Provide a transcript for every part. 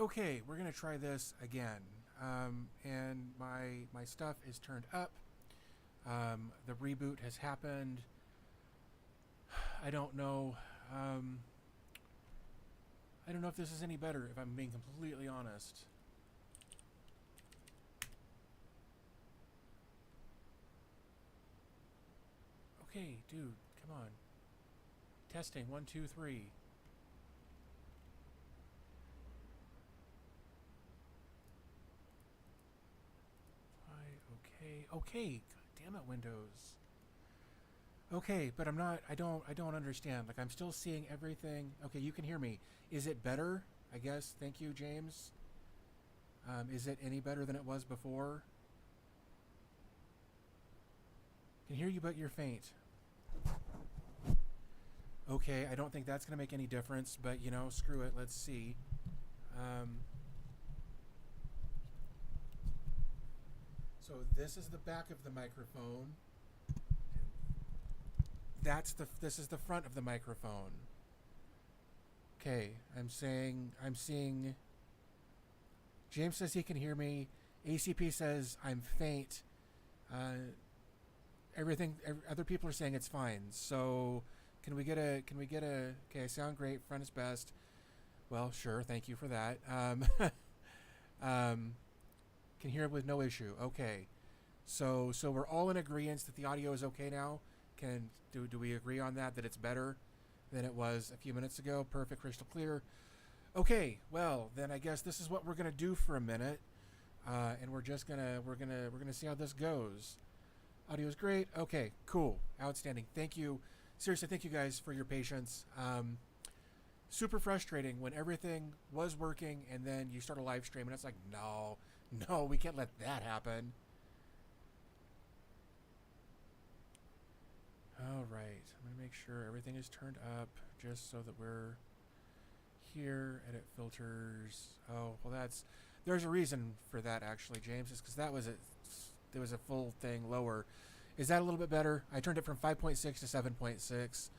Okay, we're gonna try this again. And my stuff is turned up. The reboot has happened. I don't know. I don't know if this is any better, if I'm being completely honest. Okay, dude, come on. Testing, 1, 2, 3. Okay, okay. God damn it, Windows. Okay, but I don't understand. Like, I'm still seeing everything. Okay, you can hear me. Is it better? I guess. Thank you, James. Is it any better than it was before? Can hear you, but you're faint. Okay, I don't think that's going to make any difference, but, you know, screw it. Let's see. So this is the back of the microphone. This is the front of the microphone. Okay, I'm seeing. James says he can hear me. ACP says I'm faint. Other people are saying it's fine. So can we get a? Okay, I sound great. Front is best. Well, sure. Thank you for that. Can hear with no issue. Okay, so we're all in agreement that the audio is okay now. Do we agree on that it's better than it was a few minutes ago? Perfect, crystal clear. Okay, well then I guess this is what we're gonna do for a minute, and we're gonna see how this goes. Audio is great. Okay, cool, outstanding. Thank you. Seriously, thank you guys for your patience. Super frustrating when everything was working and then you start a live stream and it's like, no, we can't let that happen. All right, I'm gonna make sure everything is turned up just so that we're here. Edit filters. Oh, well, there's a reason for that actually, James. Is because there was a full thing lower. Is that a little bit better? I turned it from 5.6 to 7.6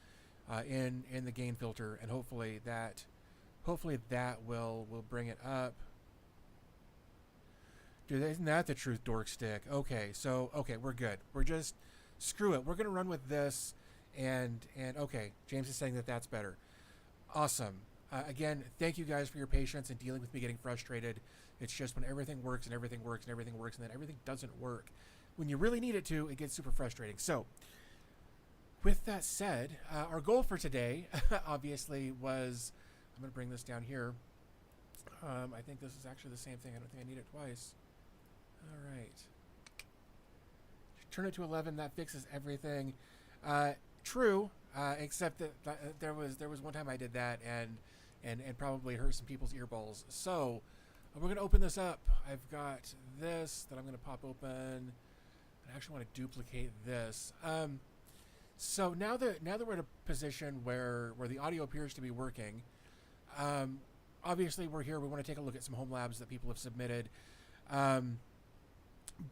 in the gain filter, and hopefully that will bring it up. Dude, isn't that the truth, dork stick? Okay, so we're good. We're just screw it. We're gonna run with this, and okay, James is saying that that's better. Awesome. Again, thank you guys for your patience and dealing with me getting frustrated. It's just when everything works and everything works and everything works and then everything doesn't work. When you really need it to, it gets super frustrating. So, with that said, our goal for today, obviously, was... I'm going to bring this down here. I think this is actually the same thing. I don't think I need it twice. All right. Turn it to 11. That fixes everything. True, except that there was one time I did that and probably hurt some people's earballs. So we're going to open this up. I've got this that I'm going to pop open. I actually want to duplicate this. So now that we're in a position where the audio appears to be working, obviously we're here. We want to take a look at some Homelabs that people have submitted.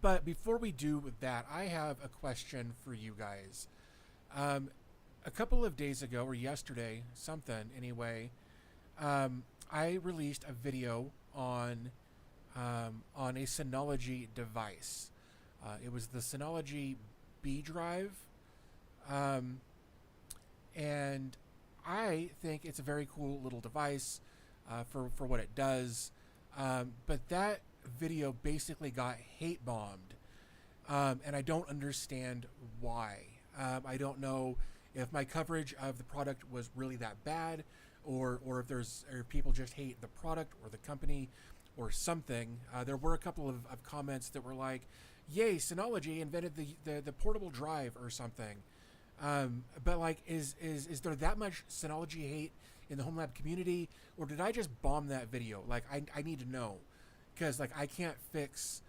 But before we do that, I have a question for you guys. A couple of days ago, or yesterday, something anyway, I released a video on a Synology device. It was the Synology B drive, and I think it's a very cool little device for what it does. But that video basically got hate bombed, and I don't understand why. I don't know if my coverage of the product was really that bad, or if people just hate the product or the company or something. There were a couple of comments that were like, "Yay, Synology invented the portable drive" or something. But like, is there that much Synology hate in the Homelab community, or did I just bomb that video? Like, I need to know, because like I can't fix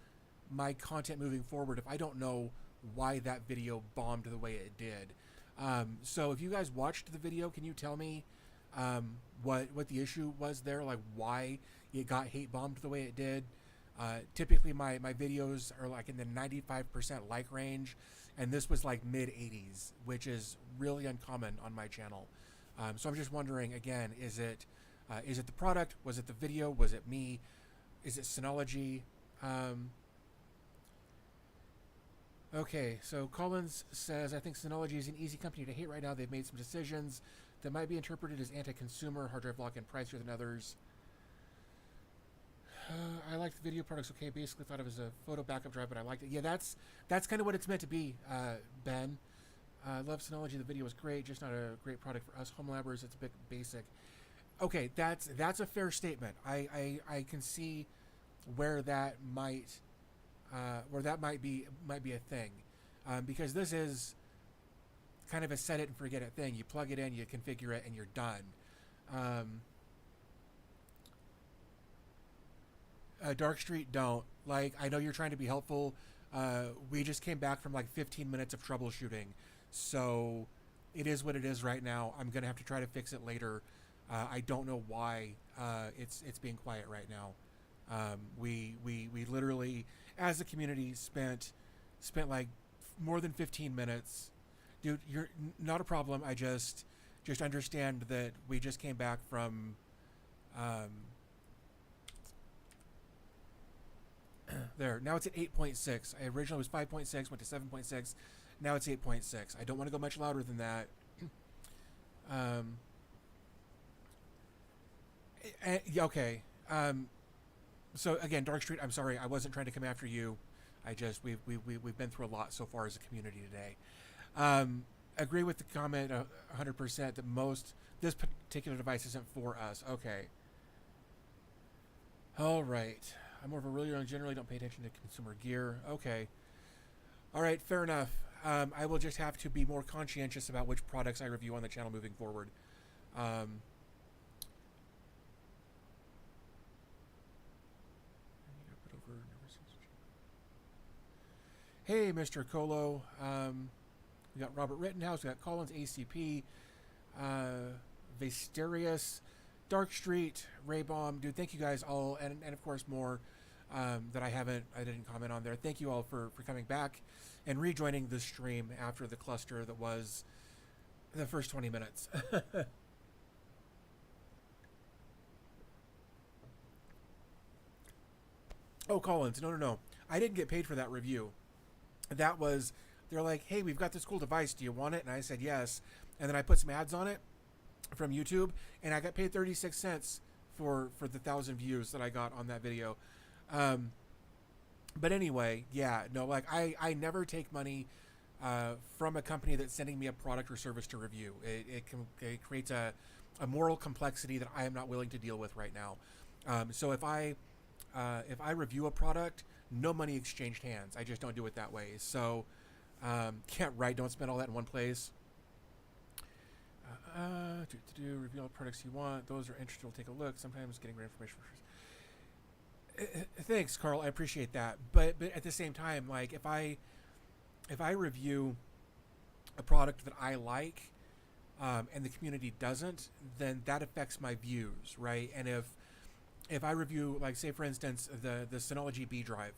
my content moving forward if I don't know why that video bombed the way it did. So if you guys watched the video, can you tell me what the issue was there, like why it got hate bombed the way it did? Typically my videos are like in the 95% like range, and this was like mid 80s, which is really uncommon on my channel. So I'm just wondering, again, is it Is it the product? Was it the video? Was it me? Is it Synology? Okay, so Collins says, I think Synology is an easy company to hate right now. They've made some decisions that might be interpreted as anti-consumer, hard drive lock-in pricier than others. I liked the video products. Okay, basically thought it was a photo backup drive, but I liked it. Yeah, that's kind of what it's meant to be, Ben. Love Synology. The video was great, just not a great product for us Homelabbers. It's a bit basic. Okay, that's a fair statement. I can see where that might be a thing, because this is kind of a set it and forget it thing. You plug it in, you configure it, and you're done. Dark Street, don't. Like, I know you're trying to be helpful. We just came back from like 15 minutes of troubleshooting, so it is what it is right now. I'm gonna have to try to fix it later. I don't know why it's being quiet right now. We literally, as a community, spent like more than 15 minutes. Dude, you're not a problem. I just understand that we just came back from there. Now it's at 8.6. I originally was 5.6, went to 7.6. Now it's 8.6. I don't want to go much louder than that. Okay. So again, Dark Street, I'm sorry. I wasn't trying to come after you. We've been through a lot so far as a community today. Agree with the comment 100% that this particular device isn't for us. Okay. All right. I'm more of a realtor and generally don't pay attention to consumer gear. Okay. All right, fair enough. I will just have to be more conscientious about which products I review on the channel moving forward. Hey, Mr. Colo. We got Robert Rittenhouse. We got Collins, ACP, Vasterius, Dark Street, Raybomb. Dude, thank you guys all, and of course more that I didn't comment on there. Thank you all for coming back and rejoining the stream after the cluster that was the first 20 minutes. Oh, Collins, no. I didn't get paid for that review. That was, they're like, hey, we've got this cool device. Do you want it? And I said yes. And then I put some ads on it from YouTube, and I got paid 36 cents for the 1,000 views that I got on that video. But anyway, yeah, no, like I never take money from a company that's sending me a product or service to review. It creates a moral complexity that I am not willing to deal with right now. So if I review a product, no money exchanged hands. I just don't do it that way. So don't spend all that in one place. Review all the products you want. Those are interesting. We'll take a look. Sometimes getting great information. Thanks, Carl. I appreciate that. But at the same time, like if I review a product that I like, and the community doesn't, then that affects my views, right? And if I review, like, say for instance, the Synology B drive.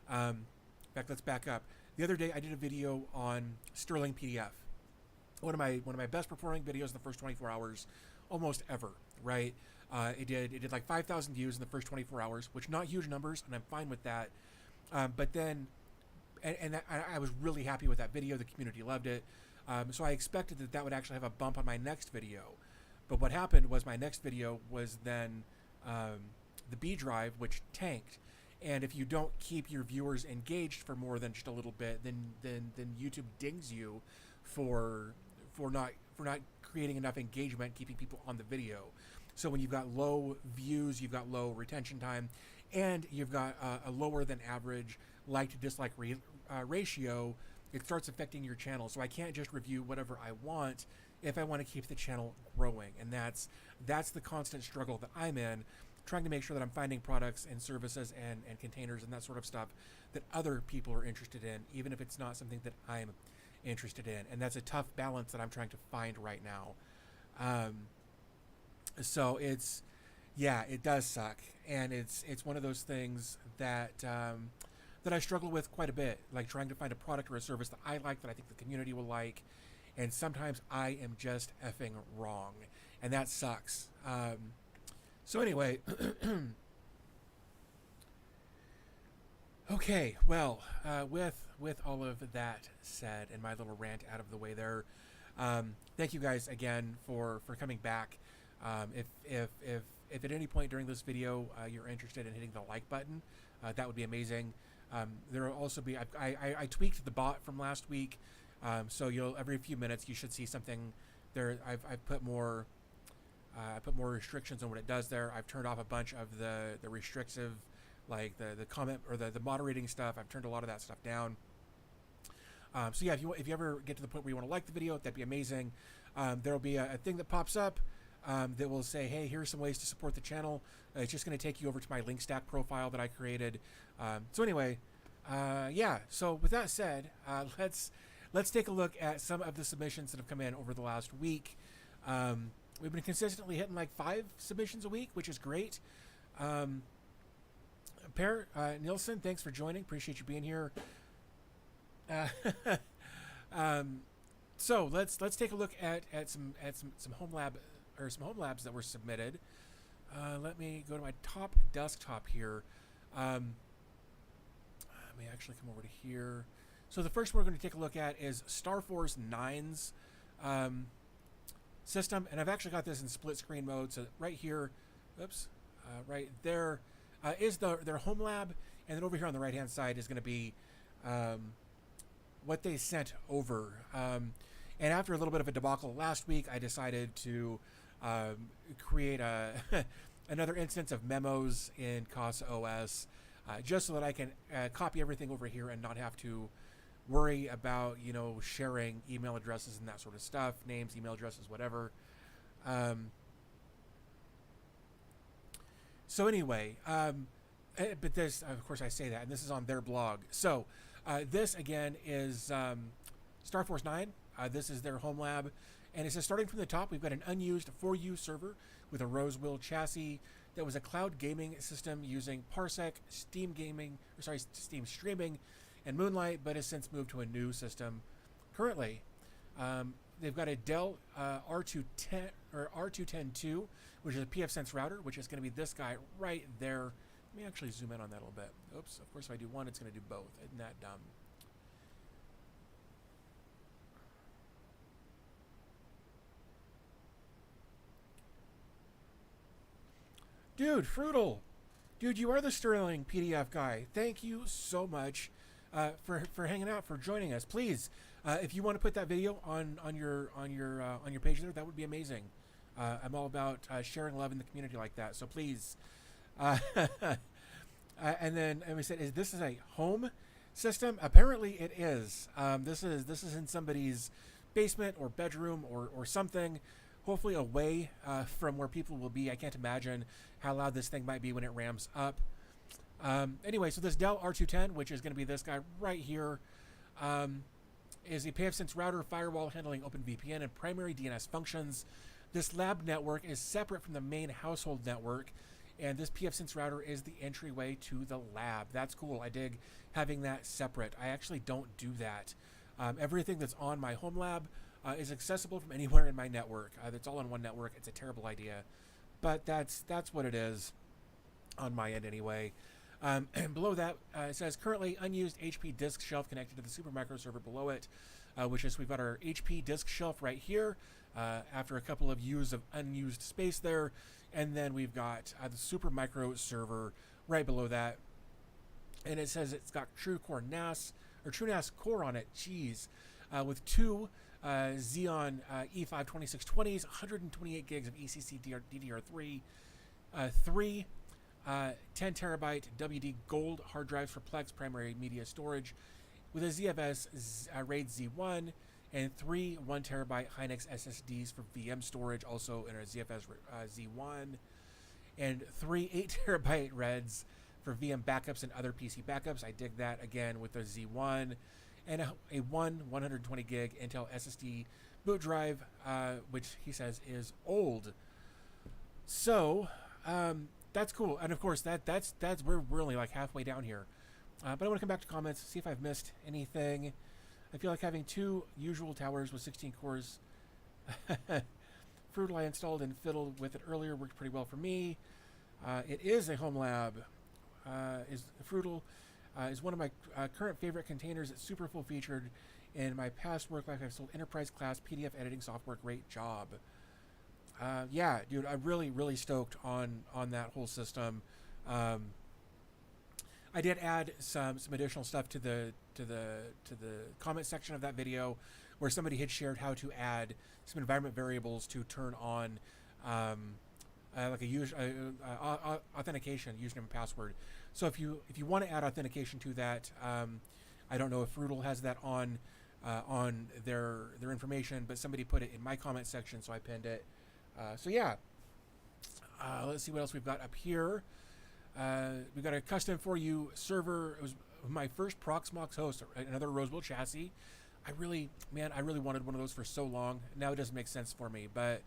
In fact, let's back up. The other day I did a video on Sterling PDF. One of my best performing videos in the first 24 hours, almost ever, right? It did like 5,000 views in the first 24 hours, which not huge numbers, and I'm fine with that. But then, I was really happy with that video. The community loved it. So I expected that would actually have a bump on my next video. But what happened was my next video was then the B drive, which tanked. And if you don't keep your viewers engaged for more than just a little bit, then YouTube dings you for not creating enough engagement, keeping people on the video. So when you've got low views, you've got low retention time, and you've got a lower than average like to dislike ratio, it starts affecting your channel. So I can't just review whatever I want if I want to keep the channel growing. And that's the constant struggle that I'm in, trying to make sure that I'm finding products and services and containers and that sort of stuff that other people are interested in, even if it's not something that I'm interested in. And that's a tough balance that I'm trying to find right now. So it does suck. And it's one of those things that I struggle with quite a bit, like trying to find a product or a service that I like, that I think the community will like. And sometimes I am just effing wrong. And that sucks. So anyway, okay. Well, with all of that said, and my little rant out of the way there, thank you guys again for coming back. If at any point during this video you're interested in hitting the like button, that would be amazing. There will also be I tweaked the bot from last week, so you'll every few minutes you should see something there. I've put more. I put more restrictions on what it does there. I've turned off a bunch of the restrictive, like the comment or the moderating stuff. I've turned a lot of that stuff down. So yeah, if you ever get to the point where you want to like the video, that'd be amazing. There will be a thing that pops up that will say, hey, here's some ways to support the channel. It's just going to take you over to my link stack profile that I created. So anyway, yeah. So with that said, let's take a look at some of the submissions that have come in over the last week. We've been consistently hitting like 5 submissions a week, which is great. Per Nielsen, thanks for joining. Appreciate you being here. So let's take a look at some Homelab or some Homelabs that were submitted. Let me go to my top desktop here. Let me actually come over to here. So the first one we're going to take a look at is Starforce 9's system, and I've actually got this in split screen mode. So right here, oops, right there is their Homelab, and then over here on the right hand side is going to be what they sent over. And after a little bit of a debacle last week, I decided to create another instance of memos in Casa OS, just so that I can copy everything over here and not have to worry about, you know, sharing email addresses and that sort of stuff, names, email addresses, whatever. So anyway, but this, of course I say that, and this is on their blog. So this again is Starforce 9. This is their Homelab, and it says, starting from the top, we've got an unused 4U server with a Rosewheel chassis that was a cloud gaming system using Parsec, Steam Streaming, and Moonlight, but has since moved to a new system. Currently, they've got a Dell R210 or R210-2, which is a pfSense router, which is going to be this guy right there. Let me actually zoom in on that a little bit. Oops, of course if I do one, it's going to do both. Isn't that dumb? Dude, Frutal! Dude, you are the Sterling PDF guy. Thank you so much for hanging out, for joining us. Please, if you want to put that video on your page there, that would be amazing. I'm all about sharing love in the community like that. So please. And then we said, this is a home system? Apparently it is. This is in somebody's basement or bedroom or something. Hopefully away from where people will be. I can't imagine how loud this thing might be when it ramps up. Anyway, so this Dell R210, which is going to be this guy right here, is a pfSense router, firewall handling OpenVPN, and primary DNS functions. This lab network is separate from the main household network, and this pfSense router is the entryway to the lab. That's cool. I dig having that separate. I actually don't do that. Everything that's on my Homelab is accessible from anywhere in my network. It's all on one network. It's a terrible idea, but that's what it is on my end anyway. And below that, it says currently unused HP disk shelf connected to the Supermicro server below it, which is, we've got our HP disk shelf right here after a couple of years of unused space there. And then we've got the Supermicro server right below that. And it says it's got TrueNAS core on it. Jeez. With 2 Xeon E5 2620s, 128 gigs of ECC DDR3, 3 10 terabyte WD Gold hard drives for Plex primary media storage with a ZFS RAID Z1, and 3 1 terabyte Hynix SSDs for VM storage, also in a ZFS Z1, and 3 8 terabyte REDs for VM backups and other PC backups. I dig that again with the Z1, and a 120 gig Intel SSD boot drive, which he says is old. So that's cool, and of course that's we're only like halfway down here. But I want to come back to comments, see if I've missed anything. I feel like having 2 usual towers with 16 cores Frutal I installed and fiddled with it earlier. Worked pretty well for me. It is a Homelab. Is Frutal is one of my current favorite containers. It's super full featured. In my past work life, I've sold enterprise class PDF editing software. Great job. Yeah, dude, I'm really stoked on that whole system. I did add some additional stuff to the comment section of that video, where somebody had shared how to add some environment variables to turn on like a authentication, username and password. So if you want to add authentication to that, I don't know if Frutal has that on their information, but somebody put it in my comment section, so I pinned it. So yeah, let's see what else we've got up here. We've got a custom for you server. It was my first Proxmox host, another Rosewell chassis. I really wanted one of those for so long. Now it doesn't make sense for me, but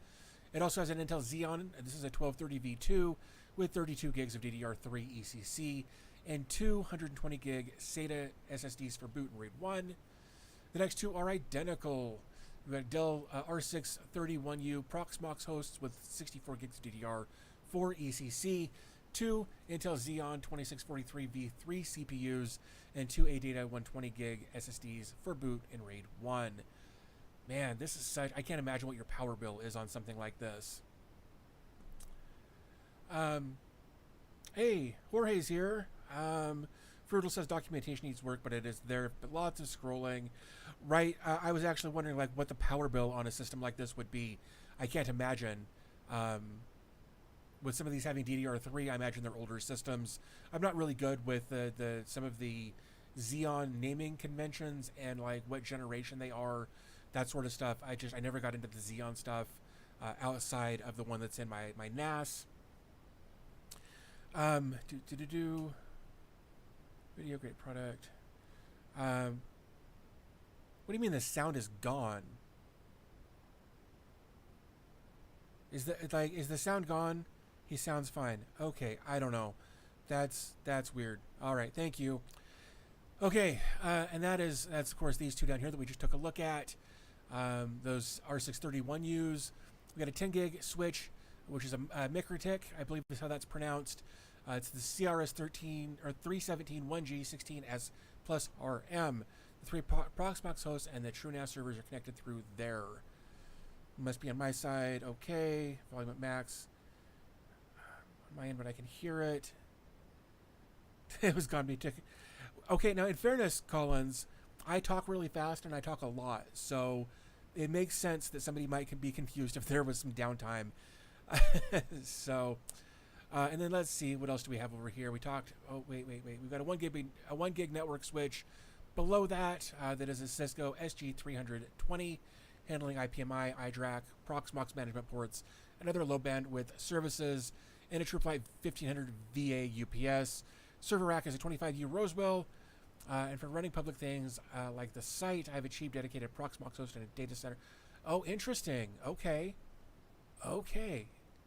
it also has an Intel Xeon. This is a 1230 V2 with 32 gigs of DDR3 ECC and 220 gig SATA SSDs for boot and RAID 1. The next two are identical. We've got Dell R6 31U Proxmox hosts with 64 gigs of DDR4 ECC, two Intel Xeon 2643 V3 CPUs, and two ADATA 120 gig SSDs for boot and RAID 1. Man, this is such... I can't imagine what your power bill is on something like this. Hey, Jorge's here. Frutal says documentation needs work, but it is there. But lots of scrolling. Right, I was actually wondering like what the power bill on a system like this would be. I can't imagine. With some of these having DDR3, I imagine they're older systems. I'm not really good with some of the Xeon naming conventions and like what generation they are, that sort of stuff. I never got into the Xeon stuff outside of the one that's in my NAS. Video, great product. What do you mean the sound is gone? Is the sound gone? He sounds fine. Okay, I don't know. That's weird. All right, thank you. Okay, and that's of course these two down here that we just took a look at. Those R631Us. We got a 10 gig switch, which is a MikroTik, I believe is how that's pronounced. It's the CRS13 or 317 1G 16S plus RM. The three Proxmox hosts and the TrueNAS servers are connected through there. Must be on my side. Okay, volume at max. On my end, but I can hear it. It was gone. Okay, now in fairness, Collins, I talk really fast and I talk a lot, so it makes sense that somebody might be confused if there was some downtime. So, and then let's see, what else do we have over here? We talked. Oh wait. We've got a 1 gig network switch. Below that, that is a Cisco SG320, handling IPMI, iDRAC, Proxmox management ports, and other low bandwidth services, and a TrueFlight 1500 VA UPS. Server rack is a 25U Rosewell, and for running public things like the site, I've achieved dedicated Proxmox host in a data center. Oh, interesting. Okay,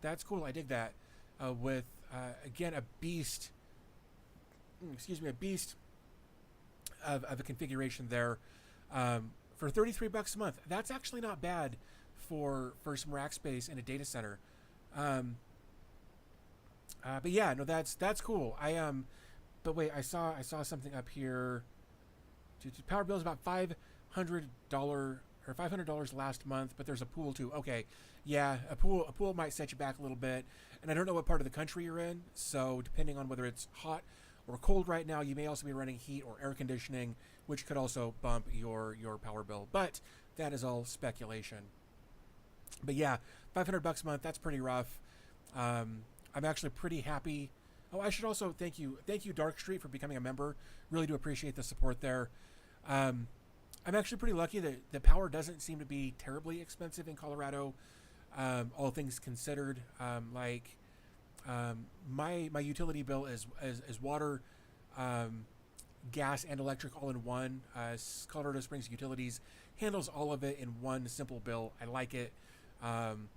that's cool. I dig that. With again a beast. A beast of a configuration there. For $33 a month, that's actually not bad for some rack space in a data center. But yeah, no, that's cool. But wait, I saw something up here. Power bill is about $500 or $500 last month, but there's a pool too. Okay, yeah, a pool might set you back a little bit, and I don't know what part of the country you're in. So depending on whether it's hot or cold right now, you may also be running heat or air conditioning, which could also bump your power bill. But that is all speculation. But yeah, $500 a month, that's pretty rough. I'm actually pretty happy. Oh, I should also thank you Dark Street, for becoming a member. Really do appreciate the support there. I'm actually pretty lucky that the power doesn't seem to be terribly expensive in Colorado, all things considered. My utility bill is water, gas, and electric all in one. Colorado Springs Utilities handles all of it in one simple bill. I like it, and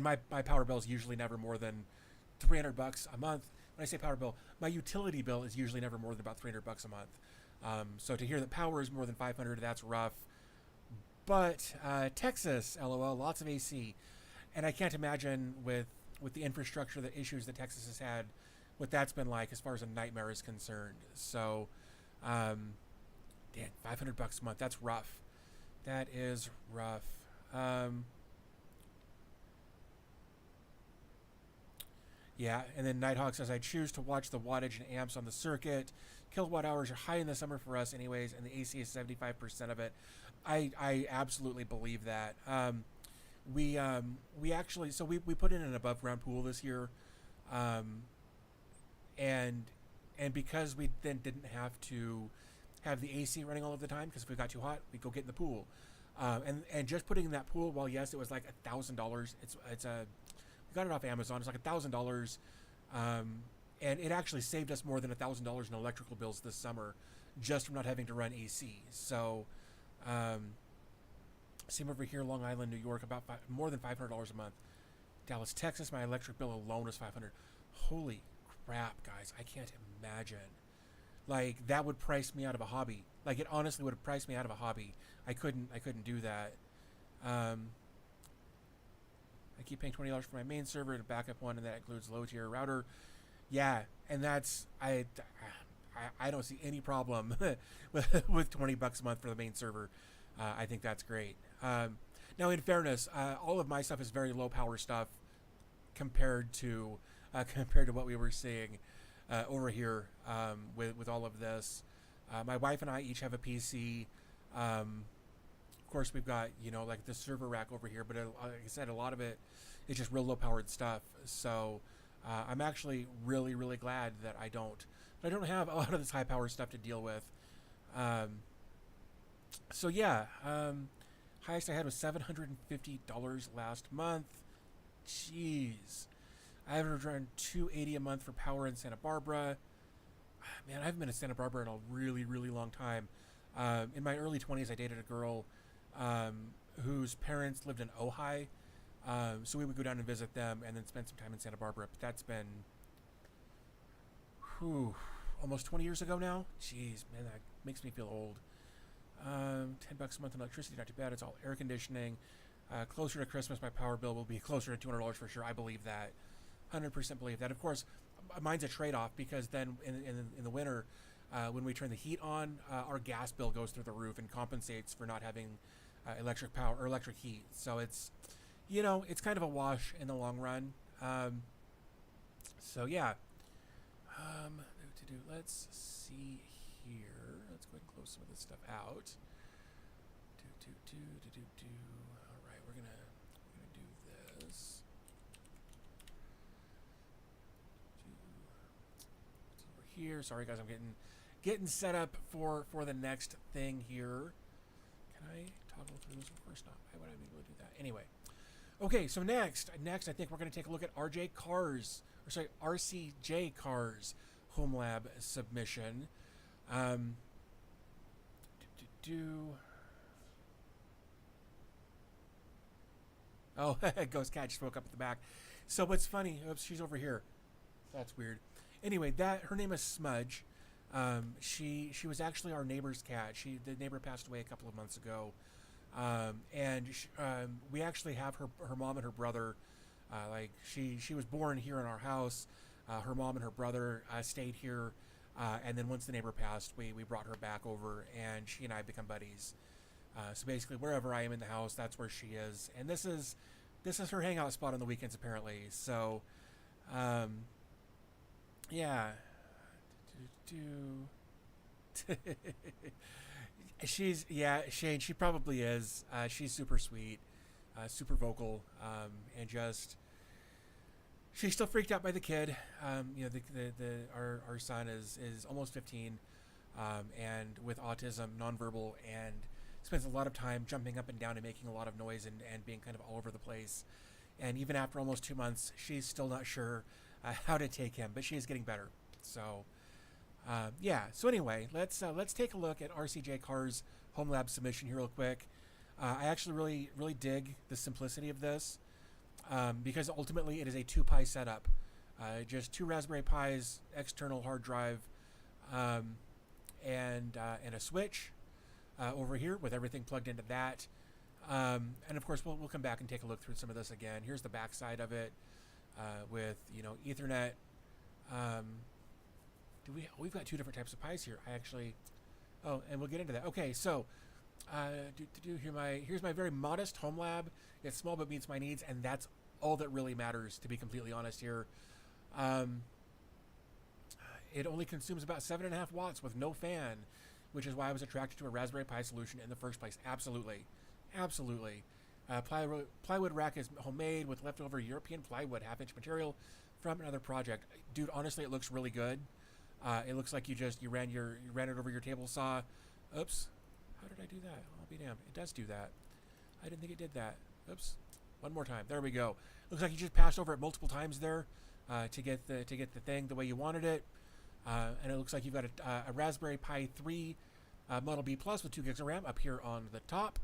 my power bill is usually never more than $300 a month. When I say power bill, my utility bill is usually never more than about $300 a month. So to hear that power is more than $500, that's rough. But Texas, lol, lots of AC, and I can't imagine with the infrastructure, the issues that Texas has had, what that's been like as far as a nightmare is concerned. So, damn, $500 a month. That's rough. That is rough. Yeah, and then Nighthawk says, I choose to watch the wattage and amps on the circuit. Kilowatt hours are high in the summer for us anyways, and the AC is 75% of it. I absolutely believe that. We actually, so we put in an above ground pool this year. Um, and because we then didn't have to have the AC running all of the time, because if it got too hot, we'd go get in the pool. And just putting in that pool, well, yes, it was like $1,000. It's a we got it off Amazon. It's like $1,000, and it actually saved us more than $1,000 in electrical bills this summer, just from not having to run AC. So, same over here, Long Island, New York, about more than $500 a month. Dallas, Texas, my electric bill alone is $500. Holy crap, guys! I can't imagine. Like, that would price me out of a hobby. Like, it honestly would have priced me out of a hobby. I couldn't do that. I keep paying $20 for my main server and a backup one, and that includes low tier router. Yeah, and that's I don't see any problem with $20 a month for the main server. I think that's great. Now, in fairness, all of my stuff is very low power stuff compared to what we were seeing over here with all of this. My wife and I each have a PC. Of course, we've got, like the server rack over here, but like I said, a lot of it is just real low powered stuff. So I'm actually really, really glad that I don't have a lot of this high power stuff to deal with. So yeah, highest I had was $750 last month. Jeez. I averaged around $280 a month for power in Santa Barbara. Man, I haven't been in Santa Barbara in a really, really long time. In my early 20s, I dated a girl whose parents lived in Ojai. So we would go down and visit them and then spend some time in Santa Barbara. But that's been almost 20 years ago now. Jeez, man, that makes me feel old. $10 a month in electricity, not too bad. It's all air conditioning. Closer to Christmas, my power bill will be closer to $200 for sure. I believe that. 100% believe that. Of course, mine's a trade-off because then in the winter, when we turn the heat on, our gas bill goes through the roof and compensates for not having electric power or electric heat. So it's, it's kind of a wash in the long run. So yeah. Let's see here. Let's go ahead and close some of this stuff out. All right, we're gonna do this. Over here. Sorry guys, I'm getting set up for the next thing here. Can I toggle through this? Of course not. Why would I be able to do that? Anyway. Okay, so next I think we're going to take a look at RCJ Carr's Homelab submission. Oh, Ghost Cat just woke up at the back. So what's funny? Oops, she's over here. That's weird. Anyway, her name is Smudge. She was actually our neighbor's cat. The neighbor passed away a couple of months ago, and we actually have her mom and her brother. She was born here in our house. Her mom and her brother stayed here, and then once the neighbor passed, we brought her back over, and she and I become buddies. So basically, wherever I am in the house, that's where she is, and this is her hangout spot on the weekends apparently. So, yeah. Shane, she probably is. She's super sweet, super vocal, and just she's still freaked out by the kid. Our son is almost 15, and with autism, nonverbal, and spends a lot of time jumping up and down and making a lot of noise and being kind of all over the place. And even after almost 2 months, she's still not sure how to take him, but she is getting better. So, So anyway, let's take a look at RCJ Carr's Homelab submission here real quick. I actually really, really dig the simplicity of this because ultimately it is a 2-Pi setup. Just 2 Raspberry Pis, external hard drive, and a switch over here with everything plugged into that. And of course, we'll come back and take a look through some of this again. Here's the back side of it with, Ethernet. We've got 2 different types of pies here. And we'll get into that. Okay, so here's my very modest Homelab. It's small but meets my needs, and that's all that really matters, to be completely honest here. It only consumes about 7.5 watts with no fan, which is why I was attracted to a Raspberry Pi solution in the first place. Absolutely. Plywood rack is homemade with leftover European plywood, half-inch material from another project. Dude, honestly, it looks really good. It looks like you ran it over your table saw. Oops. How did I do that? I'll be damned. It does do that. I didn't think it did that. Oops. One more time. There we go. Looks like you just passed over it multiple times there to get the thing the way you wanted it. And it looks like you've got a Raspberry Pi 3 Model B Plus with 2 gigs of RAM up here on the top,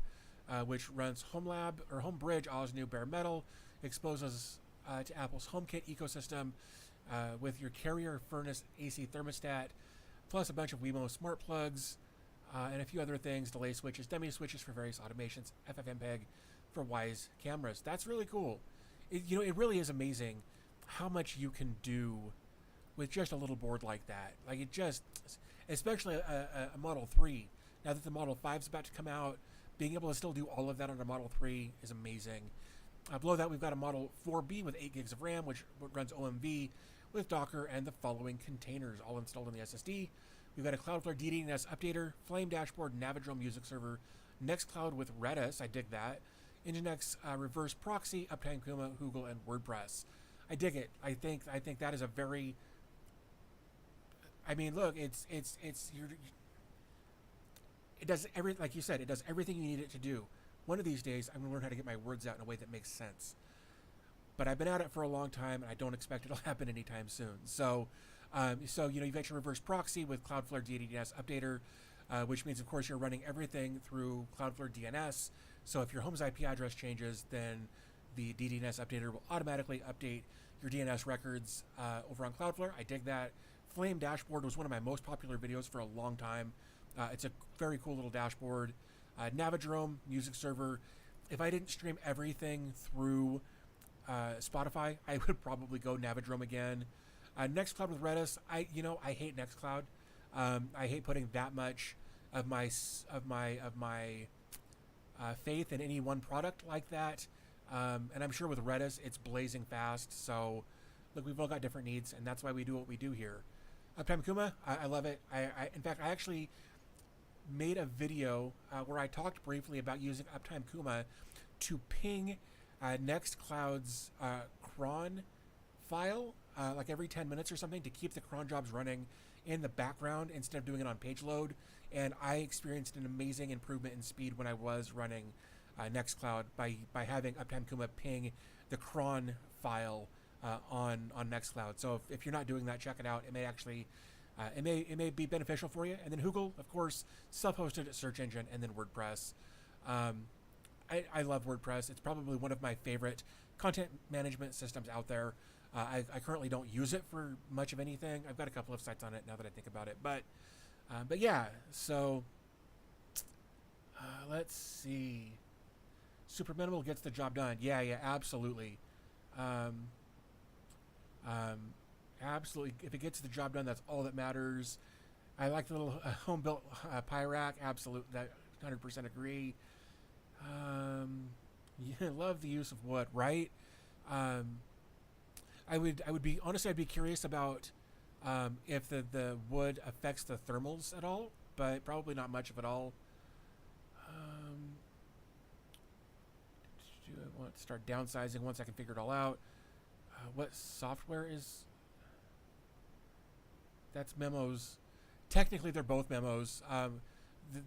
which runs Homelab or Homebridge, Oz new bare metal, exposes to Apple's HomeKit ecosystem with your carrier furnace AC thermostat, plus a bunch of Wemo smart plugs, and a few other things, delay switches, dummy switches for various automations, FFmpeg for Wise cameras. That's really cool. It really is amazing how much you can do with just a little board like that. Like, it just, especially a Model 3. Now that the Model 5 is about to come out, being able to still do all of that on a Model 3 is amazing. Below that, we've got a Model 4B with 8 gigs of RAM, which runs OMV with Docker and the following containers, all installed on the SSD. We've got a Cloudflare DDNS updater, Flame dashboard, Navidrome music server, Nextcloud with Redis, I dig that, Nginx reverse proxy, Uptime Kuma, Google, and WordPress. I dig it. I think that is a very, look, it does like you said, it does everything you need it to do. One of these days, I'm going to learn how to get my words out in a way that makes sense. But I've been at it for a long time, and I don't expect it'll happen anytime soon. So you've got your reverse proxy with Cloudflare DNS updater, which means, of course, you're running everything through Cloudflare DNS. So if your home's IP address changes, then the DNS updater will automatically update your DNS records over on Cloudflare. I dig that. Flame dashboard was one of my most popular videos for a long time. It's a very cool little dashboard. Navidrome music server. If I didn't stream everything through Spotify, I would probably go Navidrome again. Nextcloud with Redis. I hate Nextcloud. I hate putting that much of my faith in any one product like that. And I'm sure with Redis, it's blazing fast. So, look, we've all got different needs, and that's why we do what we do here. Uptime Kuma, I love it. In fact, I actually made a video where I talked briefly about using Uptime Kuma to ping Nextcloud's cron file like every 10 minutes or something to keep the cron jobs running in the background instead of doing it on page load. And I experienced an amazing improvement in speed when I was running Nextcloud by having Uptime Kuma ping the cron file on Nextcloud. So if you're not doing that, check it out. It may actually it may be beneficial for you. And then Google, of course, self-hosted search engine, and then WordPress. I love WordPress. It's probably one of my favorite content management systems out there. I currently don't use it for much of anything. I've got a couple of sites on it now that I think about it. But yeah, so let's see. Super minimal gets the job done. Yeah, absolutely. Absolutely. If it gets the job done, that's all that matters. I like the little home-built Pi rack. Absolutely, that 100% agree. Love the use of wood, right? I'd be curious about if the wood affects the thermals at all, but probably not much of it all. Do I want to start downsizing once I can figure it all out? What software is? That's Memos. Technically, they're both Memos.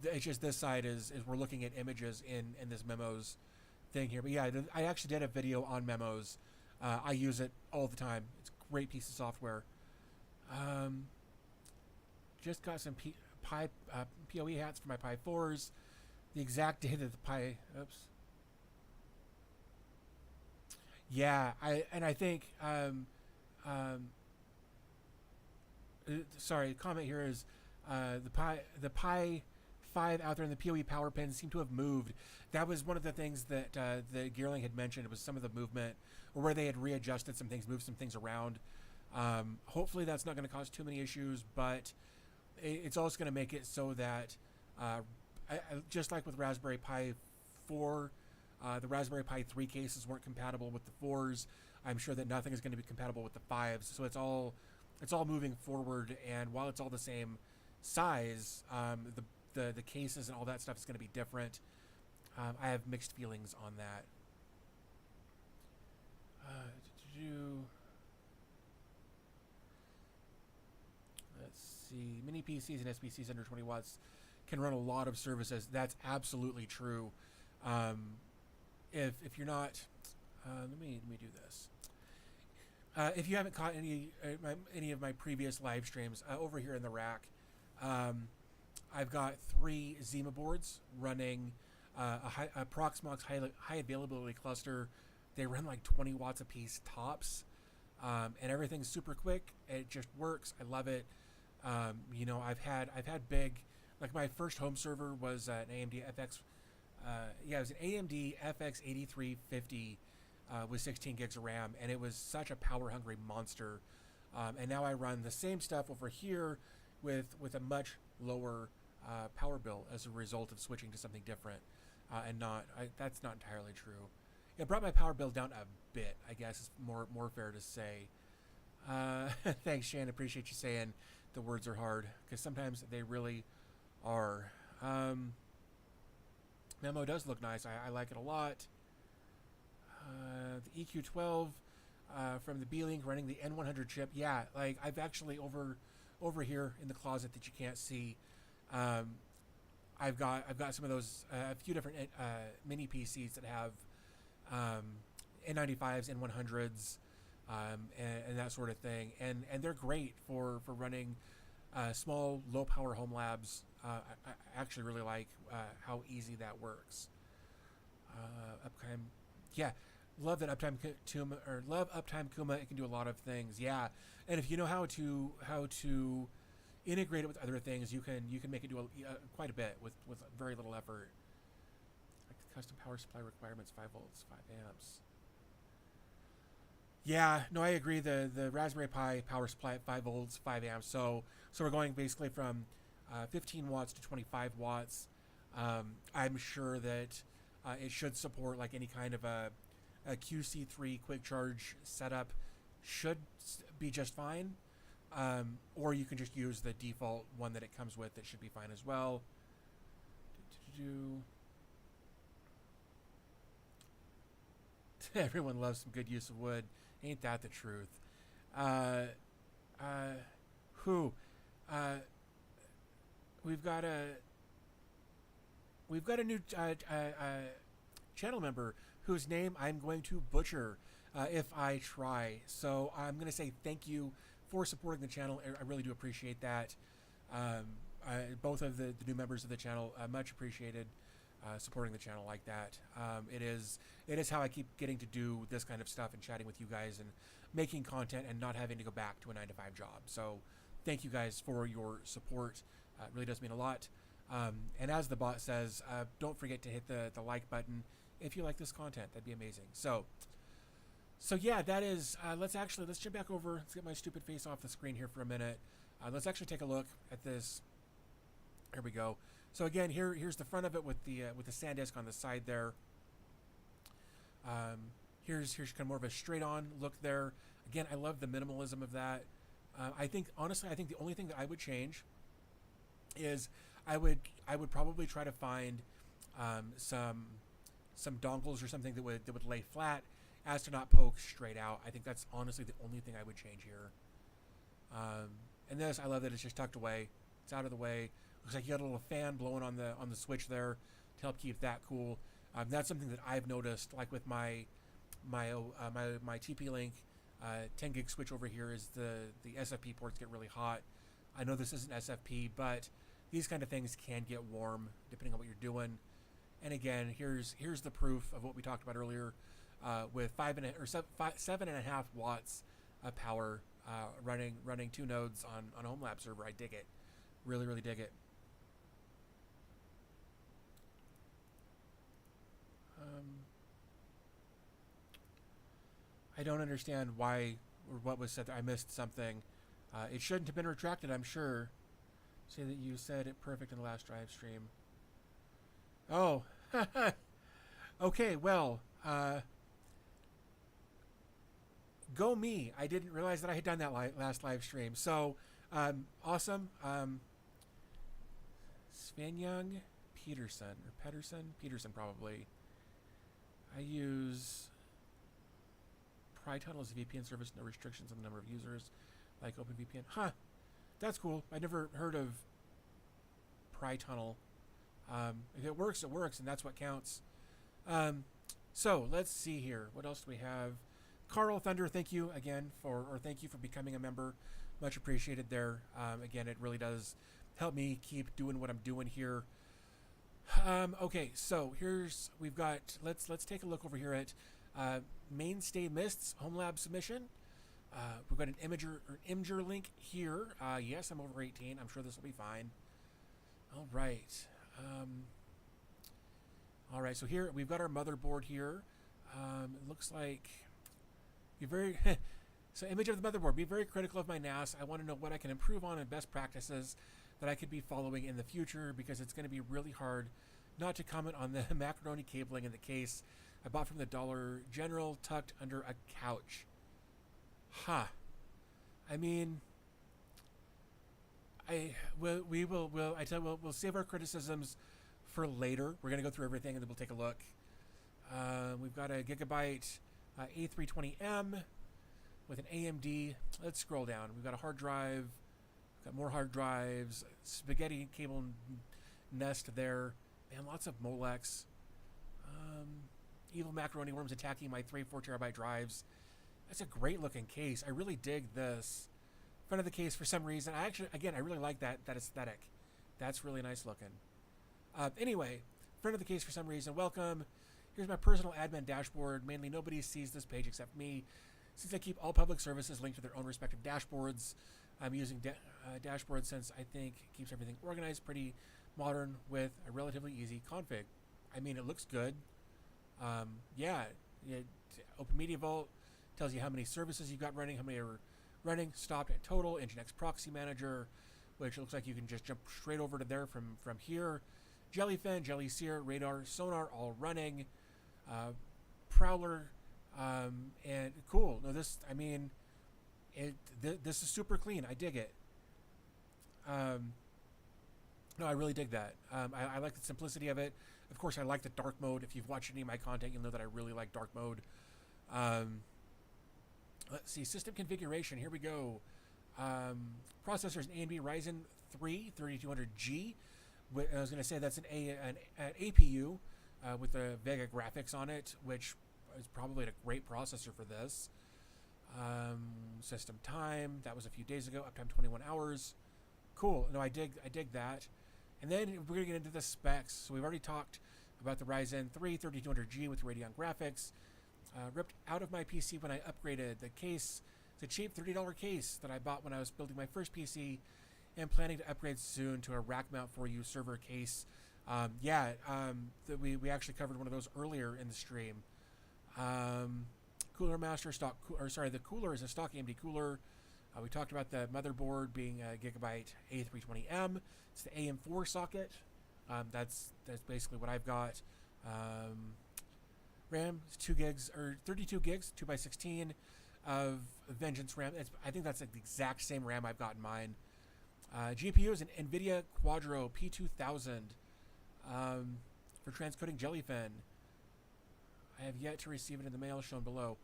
It's just this side is we're looking at images in this Memos thing here. But yeah, I actually did a video on Memos. I use it all the time. It's a great piece of software. Just got some PoE hats for my Pi 4s. The exact day that the Pi... Oops. Yeah, I think... sorry, the comment here is the Pi 5 out there, and the PoE power pins seem to have moved. That was one of the things that the Gearling had mentioned. It was some of the movement, or where they had readjusted some things, moved some things around. Hopefully that's not going to cause too many issues, but it's also going to make it so that just like with Raspberry Pi 4, the Raspberry Pi 3 cases weren't compatible with the 4s. I'm sure that nothing is going to be compatible with the 5s. So it's all moving forward, and while it's all the same size, the cases and all that stuff is going to be different. I have mixed feelings on that. Let's see. Mini PCs and SBCs under 20 watts can run a lot of services. That's absolutely true. If you're not, let me do this. If you haven't caught any of my previous live streams, over here in the rack, I've got 3 Zima boards running a Proxmox high availability cluster. They run like 20 watts a piece tops, and everything's super quick. It just works. I love it. You know, I've had big, like my first home server was an AMD FX. It was an AMD FX 8350 with 16 gigs of RAM, and it was such a power-hungry monster. And now I run the same stuff over here with a much lower power bill as a result of switching to something different. That's not entirely true. It brought my power bill down a bit, I guess is more fair to say. Thanks, Shane. Appreciate you saying the words are hard, because sometimes they really are. Memo does look nice. I like it a lot. The EQ12 from the Beelink running the N100 chip. Yeah, like I've actually over here in the closet that you can't see. I've got some of those, a few different mini PCs that have N95s, N100s, and that sort of thing, and they're great for running small, low power Homelabs. I actually really like how easy that works. Uptime, yeah, love that Uptime Kuma, or love Uptime Kuma. It can do a lot of things, yeah. And if you know how to integrate it with other things, you can make it do quite a bit with very little effort. Like custom power supply requirements: 5 volts, 5 amps. Yeah, no, I agree. The Raspberry Pi power supply at 5 volts, 5 amps. So we're going basically from 15 watts to 25 watts. I'm sure that it should support like any kind of a QC3 quick charge setup. Should be just fine. Or you can just use the default one that it comes with. That should be fine as well. Everyone loves some good use of wood. Ain't that the truth? We've got a new channel member whose name I'm going to butcher if I try. So I'm going to say thank you for supporting the channel. I really do appreciate that. Both of the new members of the channel, much appreciated. Supporting the channel like that. It is how I keep getting to do this kind of stuff and chatting with you guys and making content and not having to go back to a 9-to-5 job. So thank you guys for your support. It really does mean a lot. And as the bot says, don't forget to hit the like button if you like this content. That'd be amazing. So yeah, that is, let's jump back over. Let's get my stupid face off the screen here for a minute. Let's actually take a look at this. Here we go. So again, here's the front of it with the SanDisk on the side there. Here's kind of more of a straight-on look there. Again, I love the minimalism of that. I think the only thing that I would change is I would probably try to find some dongles or something that would lay flat as to not poke straight out. I think that's honestly the only thing I would change here. And this, I love that it's just tucked away. It's out of the way. Looks like you got a little fan blowing on the switch there to help keep that cool. That's something that I've noticed, like with my TP-Link 10 gig switch over here, is the SFP ports get really hot. I know this isn't SFP, but these kind of things can get warm depending on what you're doing. And again, here's the proof of what we talked about earlier, with 7.5 watts of power, running 2 nodes on a Homelab server. I dig it, really dig it. I don't understand why or what was said. I missed something. It shouldn't have been retracted, I'm sure. Say that you said it perfect in the last drive stream. Oh. Okay, well, go me. I didn't realize that I had done that last live stream. So, awesome. Svenjung Peterson, or Peterson probably. I use PryTunnel as a VPN service, no restrictions on the number of users, like OpenVPN. Huh, that's cool. I never heard of PryTunnel. If it works, and that's what counts. So let's see here. What else do we have? Carl Thunder, thank you again thank you for becoming a member. Much appreciated there. Again, it really does help me keep doing what I'm doing here. Okay, so we've got, let's take a look over here at Mainstay Mists Homelab submission. We've got an Imgur link here. Yes, I'm over 18. I'm sure this will be fine. All right. All right, so here we've got our motherboard here. It looks like so image of the motherboard. Be very critical of my NAS. I want to know what I can improve on and best practices that I could be following in the future, because it's going to be really hard not to comment on the macaroni cabling in the case I bought from the Dollar General tucked under a couch. Huh. I mean, we'll save our criticisms for later. We're going to go through everything and then we'll take a look. We've got a Gigabyte A320M with an AMD. Let's scroll down. We've got a hard drive. We've got more hard drives. Spaghetti cable nest there. Man, lots of Molex. Evil macaroni worms attacking my 4 terabyte drives. That's a great looking case. I really dig this. Front of the case for some reason. I really like that aesthetic. That's really nice looking. Anyway, front of the case for some reason. Welcome. Here's my personal admin dashboard. Mainly nobody sees this page except me, since I keep all public services linked to their own respective dashboards. I'm using dashboard since I think it keeps everything organized, pretty modern with a relatively easy config. I mean, it looks good. Open Media Vault tells you how many services you've got running, how many are running, stopped, and total. Nginx Proxy Manager, which looks like you can just jump straight over to there from here. Jellyfin, Jellyseer, Radar, Sonar, all running. Prowler, and cool. No, this is super clean. I dig it. No, I really dig that. I like the simplicity of it. Of course, I like the dark mode. If you've watched any of my content, you'll know that I really like dark mode. Let's see, system configuration. Here we go. Processors, an AMD Ryzen 3 3200G. I was going to say that's an APU with the Vega graphics on it, which is probably a great processor for this. System time, that was a few days ago. Uptime 21 hours. Cool. No, I dig that. And then we're going to get into the specs. So we've already talked about the Ryzen 3 3200G with Radeon graphics. Ripped out of my PC when I upgraded. The case, it's a cheap $30 case that I bought when I was building my first PC and planning to upgrade soon to a rack mount for you server case. We actually covered one of those earlier in the stream. Cooler master stock, the cooler is a stock AMD cooler. We talked about the motherboard being a Gigabyte A320M. It's the AM4 socket. That's basically what I've got. RAM is 2 gigs or 32 gigs, 2x16 of Vengeance RAM. I think that's the exact same RAM I've got in mine. GPU is an NVIDIA Quadro P2000 for transcoding Jellyfin. I have yet to receive it in the mail shown below.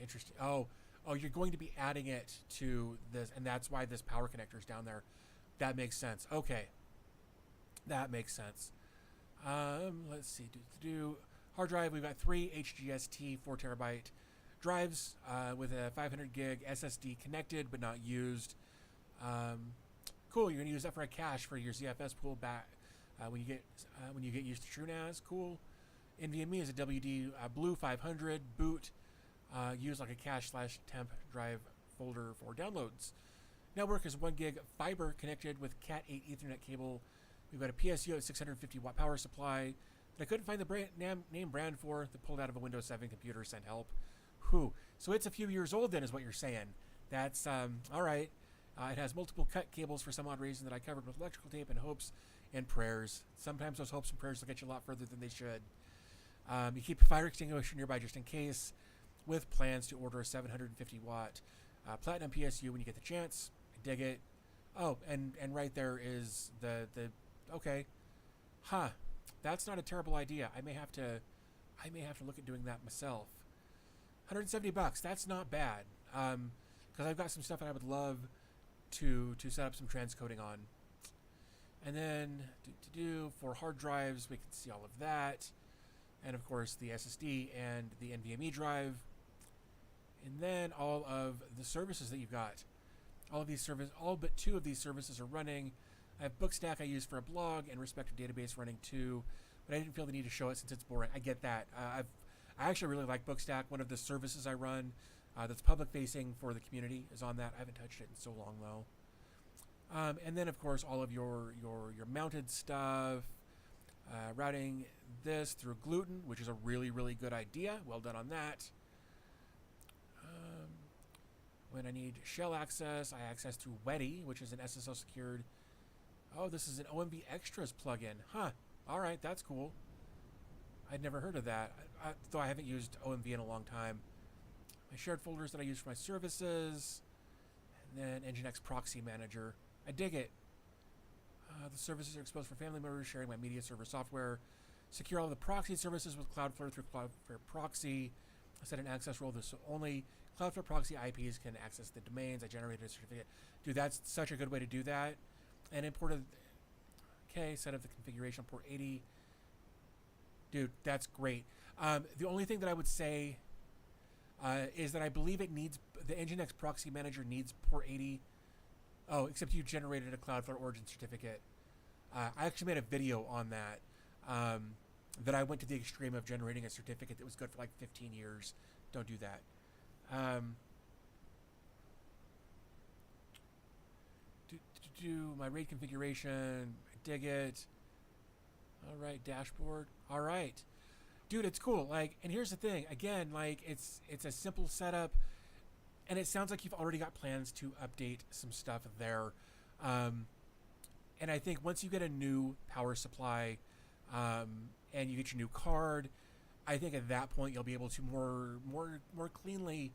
Interesting. Oh, you're going to be adding it to this, and that's why this power connector is down there. That makes sense. Okay. That makes sense. Let's see. Hard drive, we've got 3 HGST 4 terabyte drives with a 500 gig SSD connected but not used. Cool. You're going to use that for a cache for your ZFS pool back when you get used to TrueNAS. Cool. NVMe is a WD Blue 500 boot. Used like a cache/temp drive folder for downloads. Network is 1 gig fiber connected with Cat 8 Ethernet cable. We've got a PSU at 650 watt power supply, that I couldn't find the name brand for, that pulled out of a Windows 7 computer, sent help. Whew. So it's a few years old then, is what you're saying. That's all right. It has multiple cut cables for some odd reason that I covered with electrical tape and hopes and prayers. Sometimes those hopes and prayers will get you a lot further than they should. You keep a fire extinguisher nearby just in case, with plans to order a 750 watt platinum PSU when you get the chance. I dig it. Oh, and right there is the okay. Huh. That's not a terrible idea. I may have to look at doing that myself. $170. That's not bad. Because I've got some stuff that I would love to set up some transcoding on. And then for hard drives, we can see all of that. And of course the SSD and the NVMe drive. And then all of the services that you've got. All but 2 of these services are running. I have Bookstack I use for a blog and Respective Database running too, but I didn't feel the need to show it since it's boring. I get that. I actually really like Bookstack. One of the services I run that's public facing for the community is on that. I haven't touched it in so long though. And then of course all of your mounted stuff, routing this through Gluten, which is a really, really good idea. Well done on that. When I need shell access, I access through Weddy, which is an SSL secured. Oh, this is an OMV Extras plugin. Huh. All right, that's cool. I'd never heard of that, though I haven't used OMV in a long time. My shared folders that I use for my services. And then Nginx Proxy Manager. I dig it. The services are exposed for family members sharing my media server software. Secure all the proxy services with Cloudflare through Cloudflare Proxy. I set an access role so only Cloudflare Proxy IPs can access the domains. I generated a certificate. Dude, that's such a good way to do that. And imported. Okay, set up the configuration on port 80. Dude, that's great. The only thing that I would say is that I believe it needs the Nginx Proxy Manager needs port 80. Oh, except you generated a Cloudflare origin certificate. I actually made a video on that. That I went to the extreme of generating a certificate that was good for like 15 years. Don't do that. My RAID configuration. I dig it. All right, dashboard. All right, dude, it's cool. Like, and here's the thing. Again, like it's a simple setup, and it sounds like you've already got plans to update some stuff there. And I think once you get a new power supply, and you get your new card, I think at that point you'll be able to more cleanly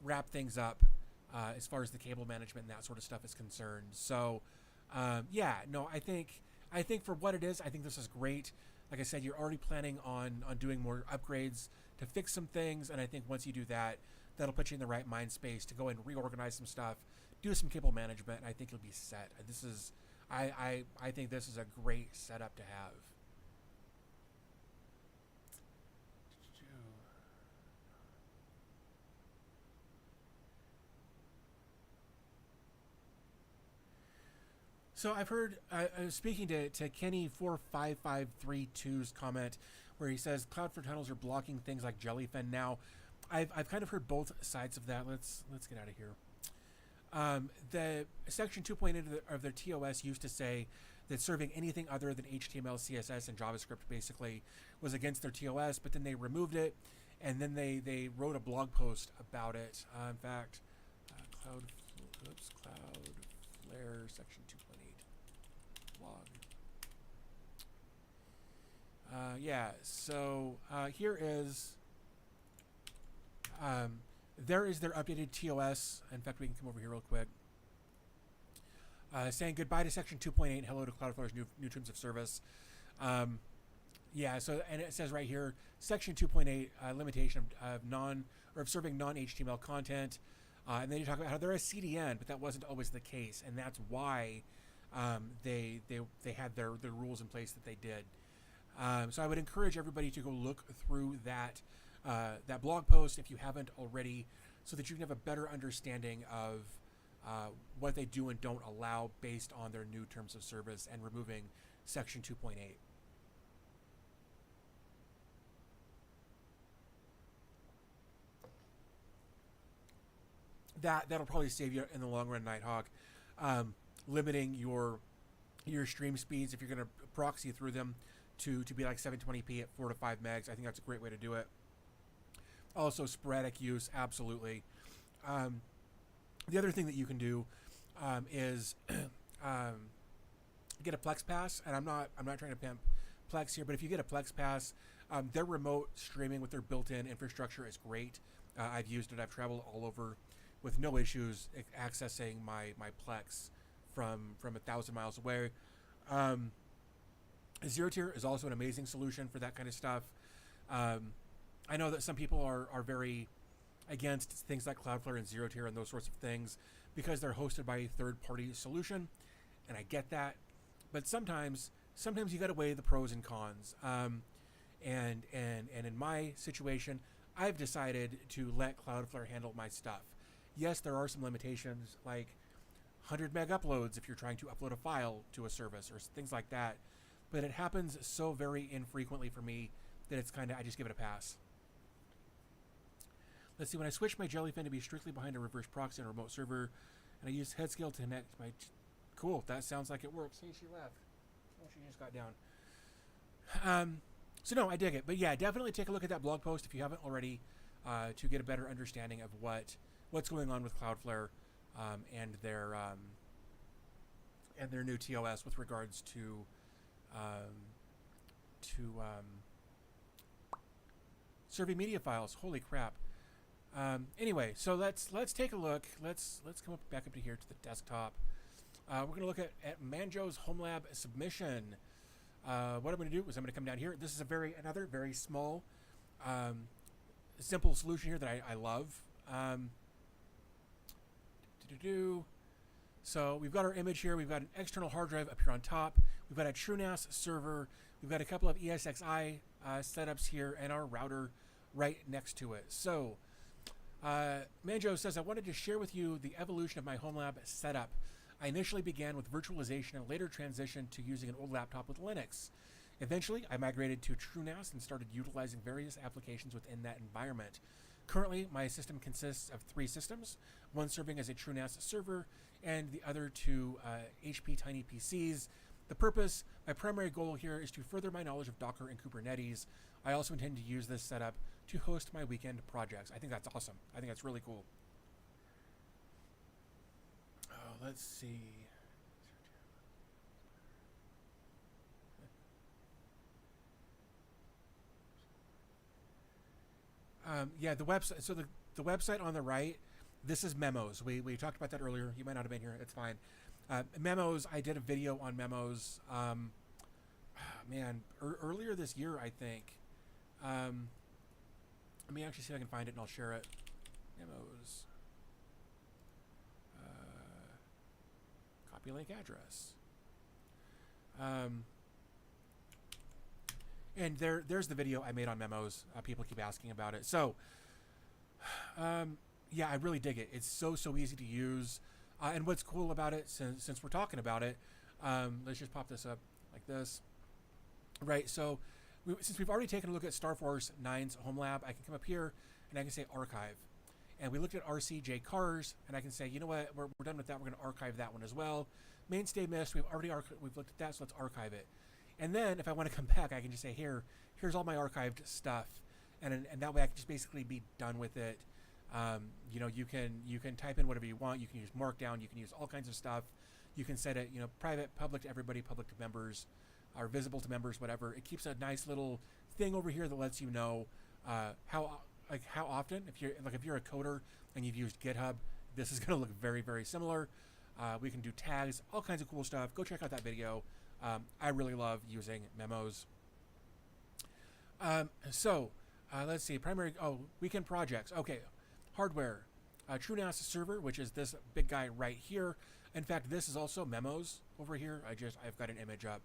wrap things up as far as the cable management and that sort of stuff is concerned. So yeah, no, I think for what it is, I think this is great. Like I said, you're already planning on doing more upgrades to fix some things, and I think once you do that, that'll put you in the right mind space to go and reorganize some stuff, do some cable management, and I think you'll be set. This is I think this is a great setup to have. So I've heard, speaking to Kenny45532's comment, where he says Cloudflare tunnels are blocking things like Jellyfin. Now, I've kind of heard both sides of that. Let's get out of here. The section 2.8 of their TOS used to say that serving anything other than HTML, CSS, and JavaScript basically was against their TOS, but then they removed it, and then they wrote a blog post about it. In fact, Cloudflare section 2.8 blog. Yeah, so here is there is their updated TOS. In fact, we can come over here real quick. Saying goodbye to section 2.8 and hello to Cloudflare's new terms of service. Yeah, so, and it says right here, section 2.8 limitation of serving non-HTML content. And then you talk about how they're a CDN, but that wasn't always the case, and that's why they had their rules in place that they did. So I would encourage everybody to go look through that blog post if you haven't already, so that you can have a better understanding of what they do and don't allow based on their new terms of service and removing section 2.8. That'll probably save you in the long run, Nighthawk. Limiting your stream speeds if you're going to proxy through them to be like 720p at 4 to 5 megs. I think that's a great way to do it. Also, sporadic use, absolutely. The other thing that you can do is get a Plex Pass, and I'm not trying to pimp Plex here, but if you get a Plex Pass, their remote streaming with their built-in infrastructure is great. I've used it. I've traveled all over with no issues accessing my Plex from 1,000 miles away. Zero Tier is also an amazing solution for that kind of stuff. I know that some people are very against things like Cloudflare and Zero Tier and those sorts of things because they're hosted by a third-party solution, and I get that. But sometimes you got to weigh the pros and cons. And in my situation, I've decided to let Cloudflare handle my stuff. Yes, there are some limitations like 100 meg uploads if you're trying to upload a file to a service or things like that. But it happens so very infrequently for me that it's kind of, I just give it a pass. Let's see, when I switch my Jellyfin to be strictly behind a reverse proxy on a remote server, and I use Headscale to connect my... Cool, that sounds like it works. Hey, she left. Oh, she just got down. So no, I dig it. But yeah, definitely take a look at that blog post if you haven't already to get a better understanding of what's going on with Cloudflare and their new TOS with regards to serving media files. Holy crap. Anyway, so let's take a look. Let's come back up to here to the desktop. We're going to look at Manjo's Homelab submission. What I'm going to do is I'm going to come down here. This is another very small, simple solution here that I love. So we've got our image here. We've got an external hard drive up here on top. We've got a TrueNAS server. We've got a couple of ESXi setups here and our router right next to it. So Manjo says, I wanted to share with you the evolution of my Homelab setup. I initially began with virtualization and later transitioned to using an old laptop with Linux. Eventually, I migrated to TrueNAS and started utilizing various applications within that environment. Currently, my system consists of 3 systems, one serving as a TrueNAS server and the other 2 HP Tiny PCs. My primary goal here is to further my knowledge of Docker and Kubernetes. I also intend to use this setup to host my weekend projects. I think that's awesome. I think that's really cool. Let's see. Yeah, the website. So the website on the right, this is Memos. We talked about that earlier. You might not have been here. It's fine. Memos. I did a video on Memos. Earlier this year, I think. Let me actually see if I can find it, and I'll share it. Memos. Copy link address. And there's the video I made on Memos. People keep asking about it. So, yeah, I really dig it. It's so easy to use. And what's cool about it, since we're talking about it, let's just pop this up like this. Right, so since we've already taken a look at Star Force 9's Homelab, I can come up here and I can say archive. And we looked at RCJ Cars, and I can say, you know what, we're done with that. We're going to archive that one as well. Mainstay Mist, we've looked at that, so let's archive it. And then if I want to come back, I can just say, here's all my archived stuff, and that way I can just basically be done with it. You know, you can type in whatever you want. You can use Markdown. You can use all kinds of stuff. You can set it, you know, private, public to everybody, public to members, or visible to members, whatever. It keeps a nice little thing over here that lets you know how often. If you're a coder and you've used GitHub, this is going to look very, very similar. We can do tags, all kinds of cool stuff. Go check out that video. I really love using Memos. Let's see. Weekend projects. Okay, hardware. TrueNAS server, which is this big guy right here. In fact, this is also Memos over here. I've got an image up.